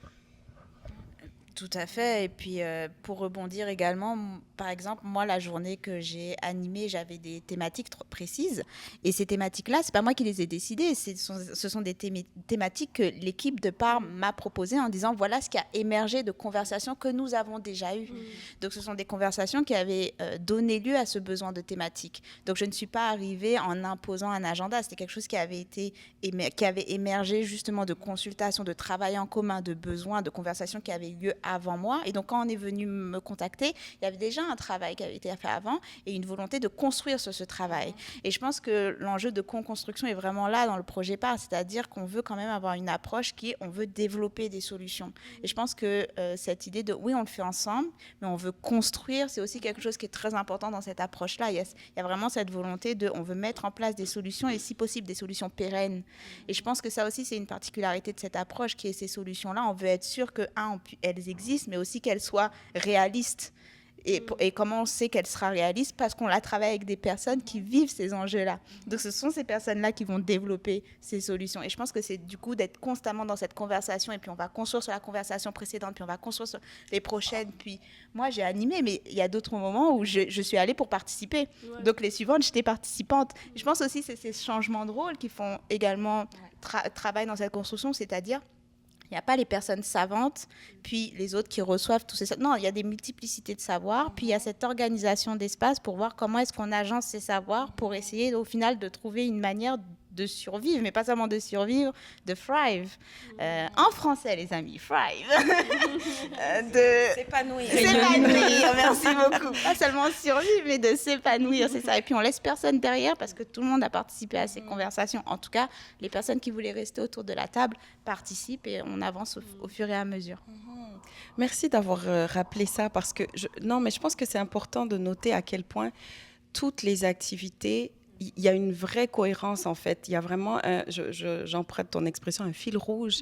Tout à fait. Et puis, pour rebondir également, par exemple, moi, la journée que j'ai animée, j'avais des thématiques précises. Et ces thématiques-là, c'est pas moi qui les ai décidées. Ce sont des thématiques que l'équipe de part m'a proposées en disant, voilà ce qui a émergé de conversations que nous avons déjà eues. Donc, ce sont des conversations qui avaient donné lieu à ce besoin de thématiques. Donc, je ne suis pas arrivée en imposant un agenda. C'était quelque chose qui avait émergé justement de consultations, de travail en commun, de besoins, de conversations qui avaient lieu avant moi. Et donc, quand on est venu me contacter, il y avait déjà un travail qui avait été fait avant et une volonté de construire sur ce travail. Et je pense que l'enjeu de co-construction est vraiment là dans le projet PAR, c'est-à-dire qu'on veut quand même avoir une approche on veut développer des solutions. Et je pense que cette idée de, oui, on le fait ensemble, mais on veut construire, c'est aussi quelque chose qui est très important dans cette approche-là. Il y a vraiment cette volonté on veut mettre en place des solutions et si possible des solutions pérennes. Et je pense que ça aussi, c'est une particularité de cette approche qui est ces solutions-là. On veut être sûr que, elles existent, mais aussi qu'elles soient réalistes. Et comment on sait qu'elle sera réaliste? Parce qu'on la travaille avec des personnes qui vivent ces enjeux-là. Donc, ce sont ces personnes-là qui vont développer ces solutions. Et je pense que c'est du coup d'être constamment dans cette conversation. Et puis, on va construire sur la conversation précédente. Puis, on va construire sur les prochaines. Puis, moi, j'ai animé. Mais il y a d'autres moments où je suis allée pour participer. Ouais. Donc, les suivantes, j'étais participante. Je pense aussi que c'est ces changements de rôle qui font également travail dans cette construction. C'est-à-dire, il n'y a pas les personnes savantes, puis les autres qui reçoivent tous ces savoirs. Non, il y a des multiplicités de savoirs, puis il y a cette organisation d'espace pour voir comment est-ce qu'on agence ces savoirs pour essayer au final de trouver une manière de survivre, mais pas seulement de survivre, de thrive. En français, les amis, thrive. S'épanouir. S'épanouir, merci beaucoup. Pas seulement survivre, mais de s'épanouir, c'est ça. Et puis on laisse personne derrière parce que tout le monde a participé à ces conversations. En tout cas, les personnes qui voulaient rester autour de la table participent et on avance au fur et à mesure. Merci d'avoir rappelé ça parce que je pense que c'est important de noter à quel point toutes les activités, il y a une vraie cohérence en fait. Il y a vraiment, j'emprunte ton expression, un fil rouge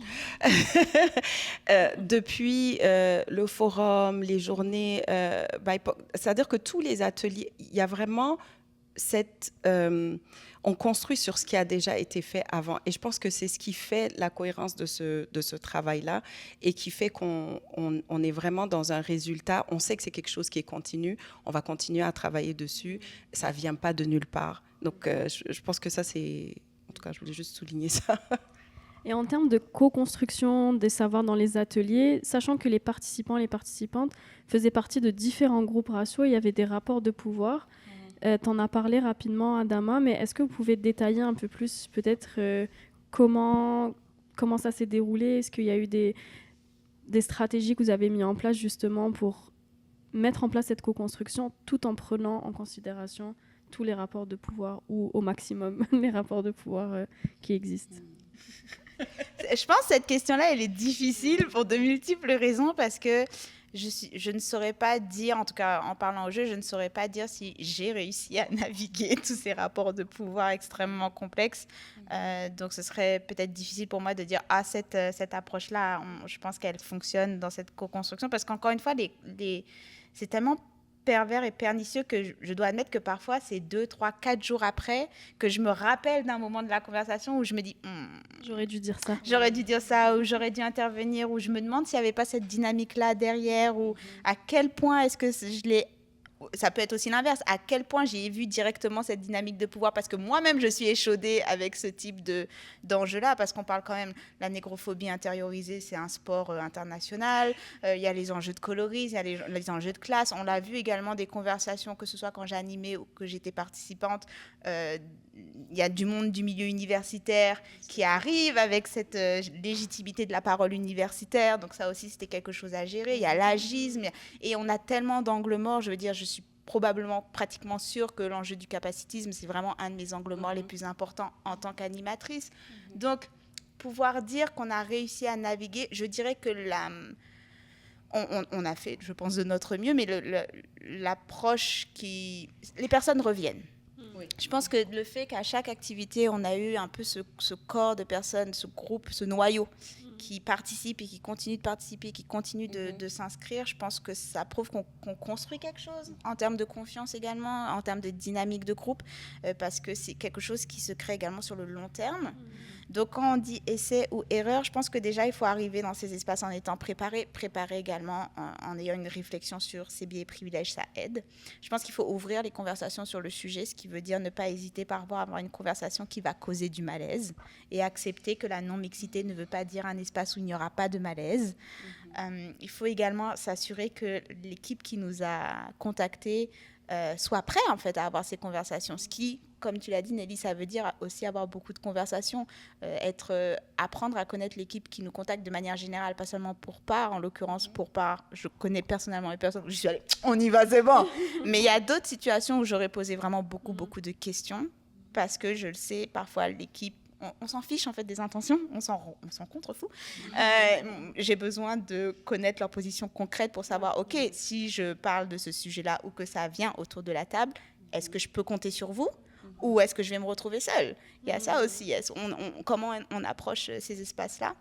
depuis le forum, les journées. C'est-à-dire que tous les ateliers, il y a vraiment on construit sur ce qui a déjà été fait avant. Et je pense que c'est ce qui fait la cohérence de ce travail-là et qui fait qu'on est vraiment dans un résultat. On sait que c'est quelque chose qui est continu. On va continuer à travailler dessus. Ça ne vient pas de nulle part. Donc, je pense que ça, c'est... En tout cas, je voulais juste souligner ça. Et en termes de co-construction des savoirs dans les ateliers, sachant que les participants et les participantes faisaient partie de différents groupes raciaux, il y avait des rapports de pouvoir. Tu en as parlé rapidement, Adama, mais est-ce que vous pouvez détailler un peu plus peut-être comment ça s'est déroulé? Est-ce qu'il y a eu des stratégies que vous avez mises en place justement pour mettre en place cette co-construction tout en prenant en considération tous les rapports de pouvoir ou au maximum les rapports de pouvoir qui existent? Je pense que cette question-là, elle est difficile pour de multiples raisons parce que je ne saurais pas dire, en tout cas en parlant au jeu, je ne saurais pas dire si j'ai réussi à naviguer tous ces rapports de pouvoir extrêmement complexes. Donc ce serait peut-être difficile pour moi de dire cette approche-là, je pense qu'elle fonctionne dans cette co-construction parce qu'encore une fois, c'est tellement pervers et pernicieux que je dois admettre que parfois c'est 2, 3, 4 jours après que je me rappelle d'un moment de la conversation où je me dis j'aurais dû dire ça, ou j'aurais dû intervenir, ou je me demande s'il n'y avait pas cette dynamique là derrière, ou à quel point est-ce que je l'ai. Ça peut être aussi l'inverse, à quel point j'ai vu directement cette dynamique de pouvoir, parce que moi-même je suis échaudée avec ce type d'enjeu-là, parce qu'on parle quand même, la négrophobie intériorisée, c'est un sport international, il y a les enjeux de colorisme, il y a les enjeux de classe, on l'a vu également des conversations, que ce soit quand j'animais ou que j'étais participante, il y a du monde du milieu universitaire qui arrive avec cette légitimité de la parole universitaire, donc ça aussi c'était quelque chose à gérer, il y a l'agisme, et on a tellement d'angles morts, je veux dire, je suis probablement pratiquement sûre que l'enjeu du capacitisme, c'est vraiment un de mes angles morts les plus importants en tant qu'animatrice. Donc, pouvoir dire qu'on a réussi à naviguer, je dirais que on a fait, je pense, de notre mieux, mais l'approche les personnes reviennent. Oui. Je pense que le fait qu'à chaque activité, on a eu un peu ce corps de personnes, ce groupe, ce noyau qui participe et qui continue de participer, qui continue de s'inscrire, je pense que ça prouve qu'on construit quelque chose en termes de confiance également, en termes de dynamique de groupe, parce que c'est quelque chose qui se crée également sur le long terme. Donc quand on dit essai ou erreur, je pense que déjà il faut arriver dans ces espaces en étant préparé également, en ayant une réflexion sur ses biais et privilèges, ça aide. Je pense qu'il faut ouvrir les conversations sur le sujet, ce qui veut dire ne pas hésiter parfois à avoir une conversation qui va causer du malaise et accepter que la non-mixité ne veut pas dire un espace où il n'y aura pas de malaise. Il faut également s'assurer que l'équipe qui nous a contactés soit prêt en fait à avoir ces conversations, ce qui, comme tu l'as dit Nelly, ça veut dire aussi avoir beaucoup de conversations, apprendre à connaître l'équipe qui nous contacte de manière générale, pas seulement pour part, en l'occurrence pour part, je connais personnellement les personnes où je suis allée, on y va, c'est bon. Mais il y a d'autres situations où j'aurais posé vraiment beaucoup de questions, parce que je le sais, parfois l'équipe, on s'en fiche en fait des intentions, on s'en contrefout. J'ai besoin de connaître leur position concrète pour savoir, ok, si je parle de ce sujet-là ou que ça vient autour de la table, est-ce que je peux compter sur vous ou est-ce que je vais me retrouver seule? Il y a ça aussi, comment on approche ces espaces-là.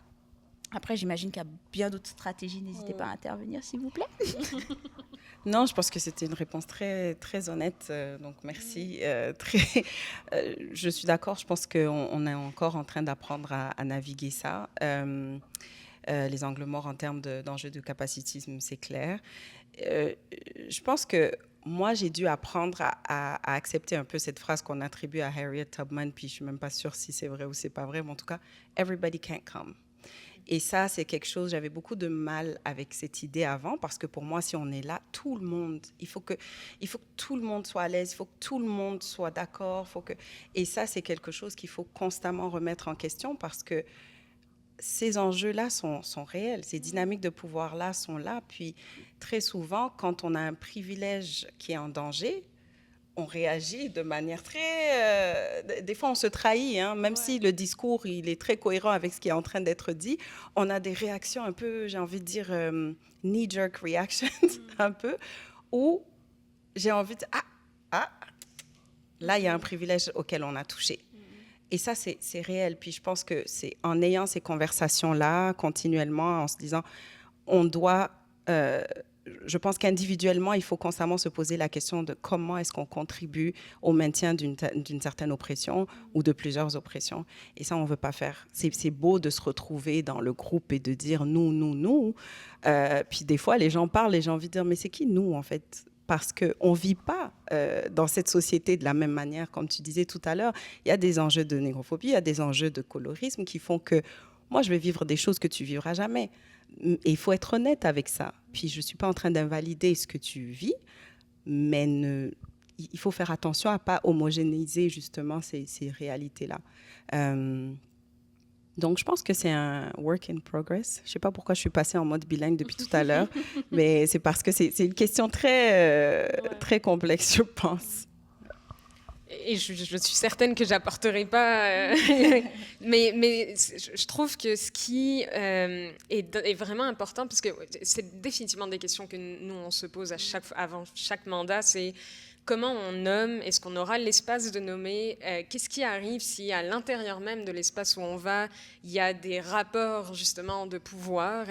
Après, j'imagine qu'il y a bien d'autres stratégies, n'hésitez pas à intervenir s'il vous plaît. Non, je pense que c'était une réponse très, très honnête, donc merci. Je suis d'accord, je pense qu'on est encore en train d'apprendre à naviguer ça. Les angles morts en termes d'enjeux de capacitisme, c'est clair. Je pense que moi, j'ai dû apprendre à accepter un peu cette phrase qu'on attribue à Harriet Tubman, puis je ne suis même pas sûre si c'est vrai ou c'est pas vrai, mais en tout cas, « everybody can't come ». Et ça, c'est quelque chose, j'avais beaucoup de mal avec cette idée avant, parce que pour moi, si on est là, tout le monde, il faut que tout le monde soit à l'aise, il faut que tout le monde soit d'accord. Et ça, c'est quelque chose qu'il faut constamment remettre en question, parce que ces enjeux-là sont réels, ces dynamiques de pouvoir-là sont là. Puis très souvent, quand on a un privilège qui est en danger, on réagit de manière très... des fois, on se trahit, hein, même si le discours il est très cohérent avec ce qui est en train d'être dit. On a des réactions un peu, j'ai envie de dire, knee-jerk reactions, un peu, où j'ai envie de... là, il y a un privilège auquel on a touché. Et ça, c'est réel. Puis je pense que c'est en ayant ces conversations-là continuellement, en se disant, on doit je pense qu'individuellement, il faut constamment se poser la question de comment est-ce qu'on contribue au maintien d'une certaine oppression ou de plusieurs oppressions. Et ça, on ne veut pas faire. C'est beau de se retrouver dans le groupe et de dire nous, nous, nous. Puis des fois, les gens parlent et j'ai envie de dire, mais c'est qui nous, en fait ? Parce qu'on ne vit pas dans cette société de la même manière, comme tu disais tout à l'heure. Il y a des enjeux de négrophobie, il y a des enjeux de colorisme qui font que moi, je vais vivre des choses que tu ne vivras jamais. Et il faut être honnête avec ça. Puis je ne suis pas en train d'invalider ce que tu vis, mais il faut faire attention à ne pas homogénéiser justement ces réalités-là. Donc, je pense que c'est un work in progress. Je ne sais pas pourquoi je suis passée en mode bilingue depuis tout à l'heure, mais c'est parce que c'est une question très complexe, je pense. Et je suis certaine que j'apporterai pas, mais je trouve que ce qui est vraiment important, parce que c'est définitivement des questions que nous on se pose avant chaque mandat, c'est comment on nomme, est-ce qu'on aura l'espace de nommer, qu'est-ce qui arrive si à l'intérieur même de l'espace où on va, il y a des rapports justement de pouvoir,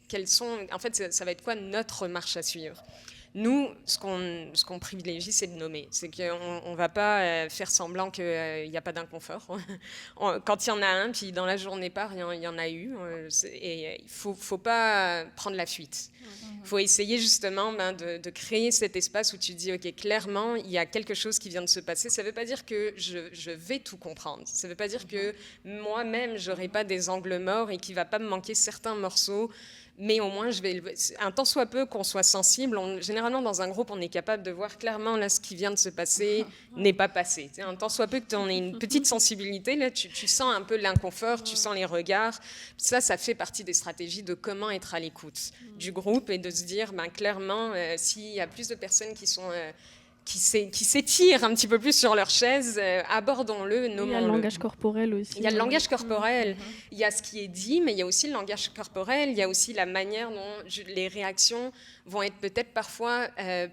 quels sont, en fait ça va être quoi notre marche à suivre? Nous, ce qu'on privilégie, c'est de nommer. C'est qu'on ne va pas faire semblant qu'il n'y a pas d'inconfort. Quand il y en a un, puis dans la journée part, il y en a eu. Et il ne faut pas prendre la fuite. Il faut essayer justement de créer cet espace où tu dis, OK, clairement, il y a quelque chose qui vient de se passer. Ça ne veut pas dire que je vais tout comprendre. Ça ne veut pas dire que moi-même, je n'aurai pas des angles morts et qu'il ne va pas me manquer certains morceaux. Mais au moins, un tant soit peu qu'on soit sensible. Généralement, dans un groupe, on est capable de voir clairement là, ce qui vient de se passer n'est pas passé. Un tant soit peu que tu en aies une petite sensibilité, là, tu sens un peu l'inconfort, tu sens les regards. Ça fait partie des stratégies de comment être à l'écoute du groupe et de se dire, clairement, s'il y a plus de personnes qui sont... qui s'étirent un petit peu plus sur leur chaise, abordons-le, nommons-le. Il y a le langage corporel aussi. Il y a le langage corporel, il y a ce qui est dit, mais il y a aussi le langage corporel, il y a aussi la manière dont les réactions vont être peut-être parfois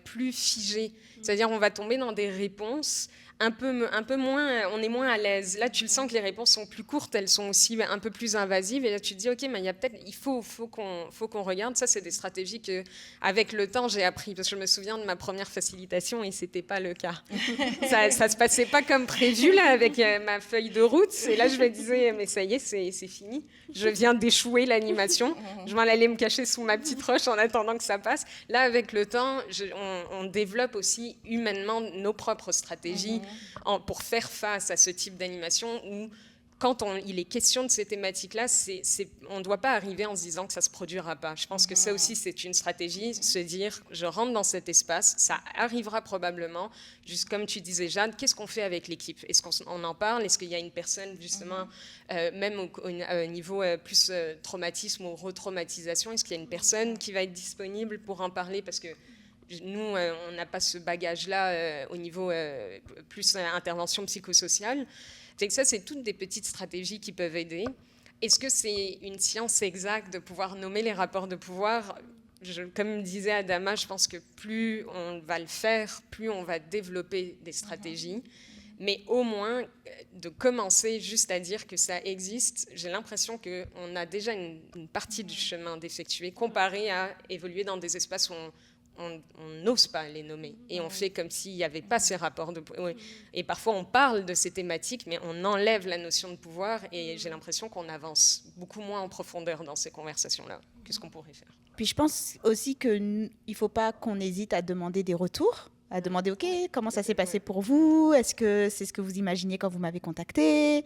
plus figées. C'est-à-dire on va tomber dans des réponses un peu moins, on est moins à l'aise. Là, tu le sens que les réponses sont plus courtes, elles sont aussi un peu plus invasives. Et là, tu te dis, OK, mais il faut qu'on regarde. Ça, c'est des stratégies que, avec le temps, j'ai appris. Parce que je me souviens de ma première facilitation et c'était pas le cas. ça se passait pas comme prévu là, avec ma feuille de route. Et là, je me disais, mais ça y est, c'est fini. Je viens d'échouer l'animation. Je vais aller me cacher sous ma petite roche en attendant que ça passe. Là, avec le temps, on développe aussi humainement nos propres stratégies. Pour faire face à ce type d'animation où, quand il est question de ces thématiques-là, on ne doit pas arriver en se disant que ça ne se produira pas. Je pense que ça aussi, c'est une stratégie, se dire, je rentre dans cet espace, ça arrivera probablement, juste comme tu disais, Jade, qu'est-ce qu'on fait avec l'équipe? Est-ce qu'on en parle? Est-ce qu'il y a une personne, justement, même au niveau plus traumatisme ou retraumatisation, est-ce qu'il y a une personne qui va être disponible pour en parler? Parce que nous, on n'a pas ce bagage-là au niveau plus intervention psychosociale. C'est que ça, c'est toutes des petites stratégies qui peuvent aider. Est-ce que c'est une science exacte de pouvoir nommer les rapports de pouvoir? Comme disait Adama, je pense que plus on va le faire, plus on va développer des stratégies. Mais au moins, de commencer juste à dire que ça existe, j'ai l'impression qu'on a déjà une partie du chemin d'effectuer comparé à évoluer dans des espaces où on n'ose pas les nommer et on fait comme s'il n'y avait pas ces rapports de pouvoir. Et parfois on parle de ces thématiques, mais on enlève la notion de pouvoir et j'ai l'impression qu'on avance beaucoup moins en profondeur dans ces conversations-là que ce qu'on pourrait faire. Puis je pense aussi qu'il ne faut pas qu'on hésite à demander des retours, à demander, OK, comment ça s'est passé pour vous? Est-ce que c'est ce que vous imaginiez quand vous m'avez contacté?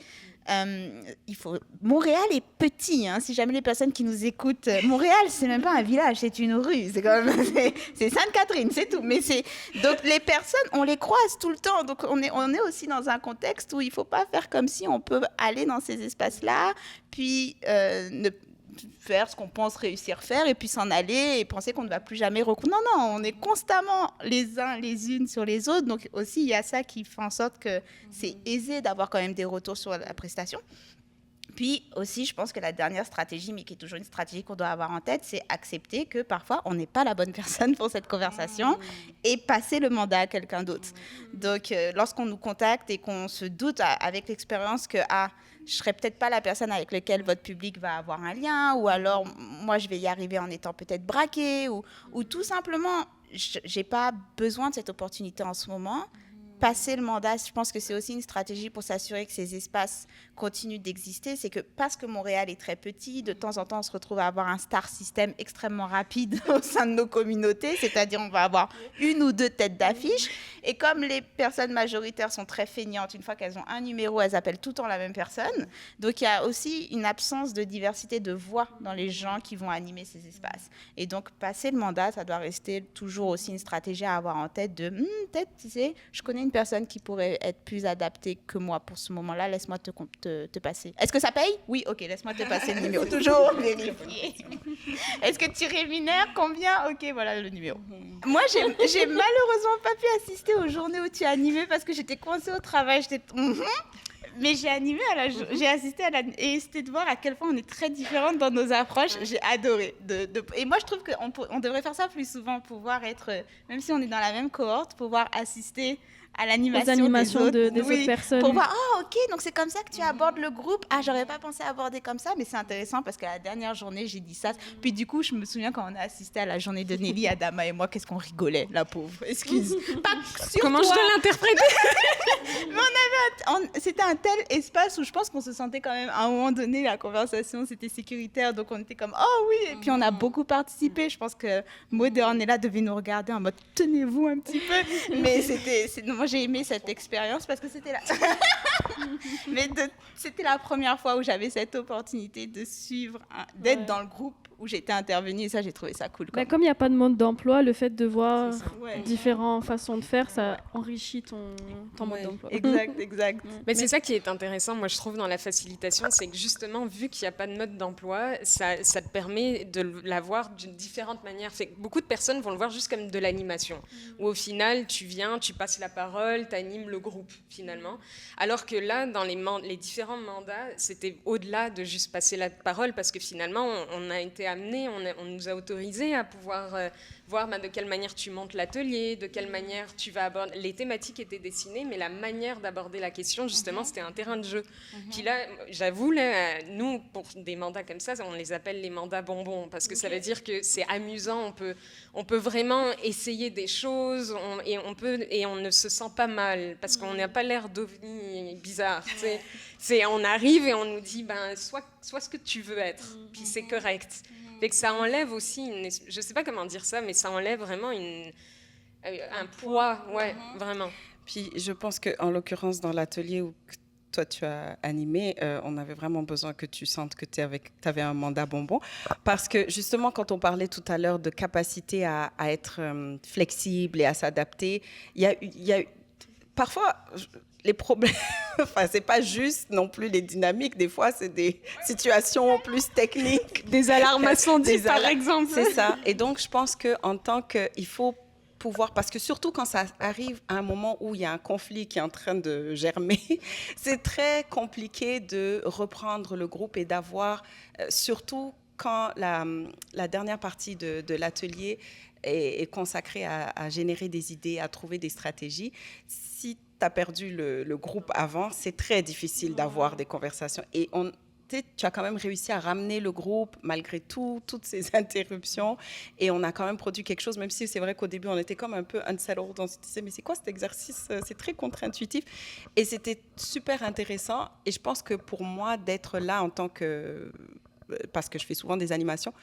Montréal est petit, hein, si jamais les personnes qui nous écoutent... Montréal, c'est même pas un village, c'est une rue. C'est Sainte-Catherine, c'est tout. Mais donc les personnes, on les croise tout le temps. Donc on est aussi dans un contexte où il ne faut pas faire comme si on peut aller dans ces espaces-là, puis ne faire ce qu'on pense réussir à faire et puis s'en aller et penser qu'on ne va plus jamais rencontrer. Non, on est constamment les uns les unes sur les autres. Donc aussi, il y a ça qui fait en sorte que c'est aisé d'avoir quand même des retours sur la prestation. Puis aussi, je pense que la dernière stratégie, mais qui est toujours une stratégie qu'on doit avoir en tête, c'est accepter que parfois, on n'est pas la bonne personne pour cette conversation et passer le mandat à quelqu'un d'autre. Donc, lorsqu'on nous contacte et qu'on se doute avec l'expérience que je ne serai peut-être pas la personne avec laquelle votre public va avoir un lien, ou alors moi, je vais y arriver en étant peut-être braquée, ou tout simplement, je n'ai pas besoin de cette opportunité en ce moment. Passer le mandat, je pense que c'est aussi une stratégie pour s'assurer que ces espaces continuent d'exister. C'est que parce que Montréal est très petit, de temps en temps, on se retrouve à avoir un star system extrêmement rapide au sein de nos communautés. C'est-à-dire, on va avoir 1 ou 2 têtes d'affiche. Et comme les personnes majoritaires sont très feignantes, une fois qu'elles ont un numéro, elles appellent tout le temps la même personne. Donc, il y a aussi une absence de diversité de voix dans les gens qui vont animer ces espaces. Et donc, passer le mandat, ça doit rester toujours aussi une stratégie à avoir en tête de peut-être, tu sais, je connais une personne qui pourrait être plus adaptée que moi pour ce moment-là, laisse-moi te passer. Est-ce que ça paye? Oui, ok, laisse-moi te passer le numéro. Toujours vérifier. Est-ce que tu rémunères combien? Ok, voilà le numéro. Moi, j'ai malheureusement pas pu assister aux journées où tu as animé parce que j'étais coincée au travail. Mais j'ai animé j'ai assisté et c'était de voir à quel point on est très différentes dans nos approches. J'ai adoré. Et moi, je trouve qu'on devrait faire ça plus souvent, pouvoir être, même si on est dans la même cohorte, pouvoir assister à l'animation des autres personnes. Pour voir, ok, donc c'est comme ça que tu abordes le groupe. J'aurais pas pensé aborder comme ça, mais c'est intéressant parce qu'à la dernière journée, j'ai dit ça. Puis du coup, je me souviens quand on a assisté à la journée de Nelly, Adama et moi, qu'est-ce qu'on rigolait, la pauvre. Excuse. Pas sur Comment toi. je dois l'interpréter? Mais c'était un tel espace où je pense qu'on se sentait quand même, à un moment donné, la conversation, c'était sécuritaire, donc on était comme, oh oui, et puis on a beaucoup participé. Je pense que Maud et Ornella devaient nous regarder en mode, tenez-vous un petit peu. Mais moi, j'ai aimé cette expérience parce que c'était c'était la première fois où j'avais cette opportunité de suivre, d'être dans le groupe où j'étais intervenue, et ça, j'ai trouvé ça cool. Comme il n'y a pas de mode d'emploi, le fait de voir différentes façons de faire, ça enrichit ton mode d'emploi. Exact. Mais c'est ça qui est intéressant, moi je trouve, dans la facilitation, c'est que justement, vu qu'il n'y a pas de mode d'emploi, ça te permet de l'avoir d'une différente manière. Fait que beaucoup de personnes vont le voir juste comme de l'animation, où au final, tu viens, tu passes la parole, tu animes le groupe, finalement. Alors que là, dans les différents mandats, c'était au-delà de juste passer la parole, parce que finalement, on a été amené, on nous a autorisé à pouvoir voir de quelle manière tu montes l'atelier, de quelle manière tu vas aborder. Les thématiques étaient dessinées, mais la manière d'aborder la question, justement, c'était un terrain de jeu. Puis là, j'avoue, nous, pour des mandats comme ça, on les appelle les mandats bonbons, parce que ça veut dire que c'est amusant, on peut vraiment essayer des choses, et on ne se sent pas mal, parce qu'on n'a pas l'air d'ovni bizarre. On arrive et on nous dit, sois ce que tu veux être, puis c'est correct. Fait que ça enlève aussi, je ne sais pas comment dire ça, mais ça enlève vraiment un poids, vraiment. Puis je pense qu'en l'occurrence, dans l'atelier où toi tu as animé, on avait vraiment besoin que tu sentes que tu avais un mandat bonbon. Parce que justement, quand on parlait tout à l'heure de capacité à être flexible et à s'adapter, il y a parfois les problèmes, enfin, c'est pas juste non plus les dynamiques, des fois, c'est des situations plus techniques. Des alarmes incendies, par exemple. C'est ça. Et donc, je pense qu'en tant il faut pouvoir, parce que surtout quand ça arrive à un moment où il y a un conflit qui est en train de germer, c'est très compliqué de reprendre le groupe et d'avoir, surtout quand la dernière partie de l'atelier est consacrée à générer des idées, à trouver des stratégies. Si tu as perdu le groupe avant, c'est très difficile d'avoir des conversations. Et tu as quand même réussi à ramener le groupe malgré toutes ces interruptions. Et on a quand même produit quelque chose, même si c'est vrai qu'au début, on était comme un peu unsettled. On se disait, mais c'est quoi cet exercice? C'est très contre-intuitif. Et c'était super intéressant. Et je pense que pour moi, d'être là en tant que... Parce que je fais souvent des animations,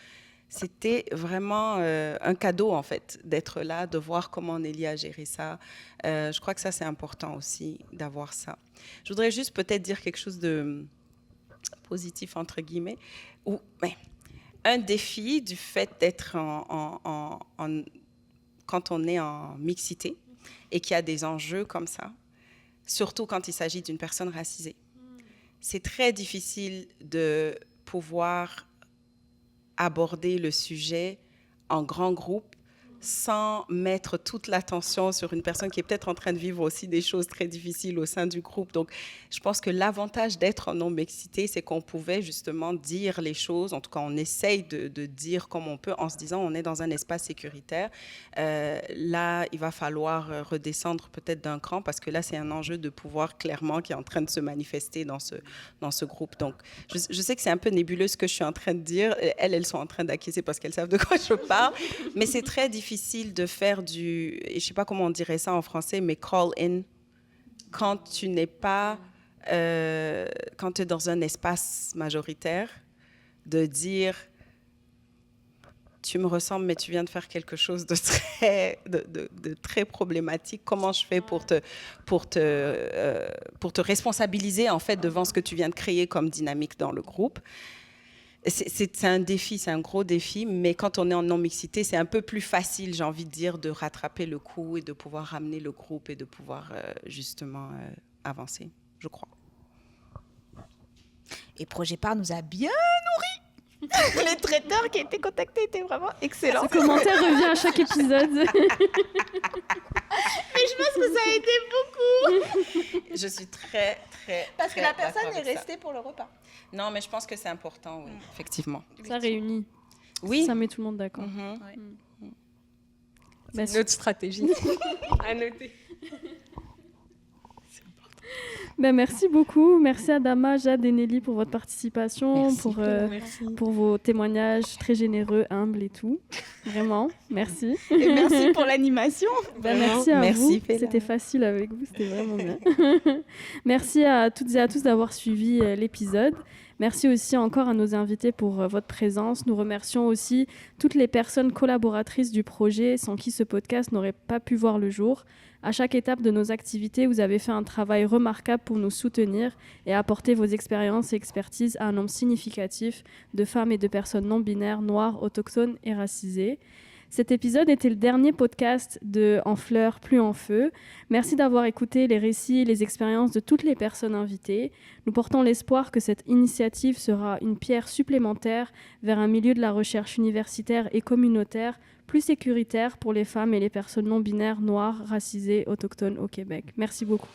c'était vraiment un cadeau, en fait, d'être là, de voir comment Nelly a géré ça. Je crois que ça, c'est important aussi, d'avoir ça. Je voudrais juste peut-être dire quelque chose de positif, entre guillemets, un défi du fait d'être quand on est en mixité et qu'il y a des enjeux comme ça, surtout quand il s'agit d'une personne racisée. C'est très difficile de pouvoir aborder le sujet en grand groupe sans mettre toute l'attention sur une personne qui est peut-être en train de vivre aussi des choses très difficiles au sein du groupe. Donc, je pense que l'avantage d'être en non-mixité, c'est qu'on pouvait justement dire les choses, en tout cas, on essaye de dire comme on peut en se disant on est dans un espace sécuritaire. Là, il va falloir redescendre peut-être d'un cran parce que là, c'est un enjeu de pouvoir clairement qui est en train de se manifester dans ce groupe. Donc, je sais que c'est un peu nébuleux ce que je suis en train de dire. Elles sont en train d'acquiescer parce qu'elles savent de quoi je parle, mais c'est très difficile de faire je ne sais pas comment on dirait ça en français, mais call-in, quand tu n'es pas, quand tu es dans un espace majoritaire, de dire, tu me ressembles, mais tu viens de faire quelque chose de très problématique. Comment je fais pour te responsabiliser, en fait, devant ce que tu viens de créer comme dynamique dans le groupe? C'est un défi, c'est un gros défi, mais quand on est en non-mixité, c'est un peu plus facile, j'ai envie de dire, de rattraper le coup et de pouvoir ramener le groupe et de pouvoir justement avancer, je crois. Et Projet Part nous a bien nourris. Les traiteurs qui étaient contactés étaient vraiment excellents. Ce commentaire revient à chaque épisode. Mais je pense que ça a aidé beaucoup. Je suis très Parce que la personne est restée restée pour le repas. Non, mais je pense que c'est important, oui, effectivement. Ça réunit. Oui. Ça met tout le monde d'accord. C'est notre stratégie. À noter. Merci beaucoup. Merci Adama, Jade et Nelly pour votre participation, pour vos témoignages très généreux, humbles et tout. Vraiment, merci. Et merci pour l'animation. Merci à vous. C'était facile avec vous, c'était vraiment bien. Merci à toutes et à tous d'avoir suivi l'épisode. Merci aussi encore à nos invités pour votre présence. Nous remercions aussi toutes les personnes collaboratrices du projet sans qui ce podcast n'aurait pas pu voir le jour. À chaque étape de nos activités, vous avez fait un travail remarquable pour nous soutenir et apporter vos expériences et expertises à un nombre significatif de femmes et de personnes non-binaires, noires, autochtones et racisées. Cet épisode était le dernier podcast de En fleurs, plus en feu. Merci d'avoir écouté les récits et les expériences de toutes les personnes invitées. Nous portons l'espoir que cette initiative sera une pierre supplémentaire vers un milieu de la recherche universitaire et communautaire plus sécuritaire pour les femmes et les personnes non-binaires, noires, racisées, autochtones au Québec. Merci beaucoup.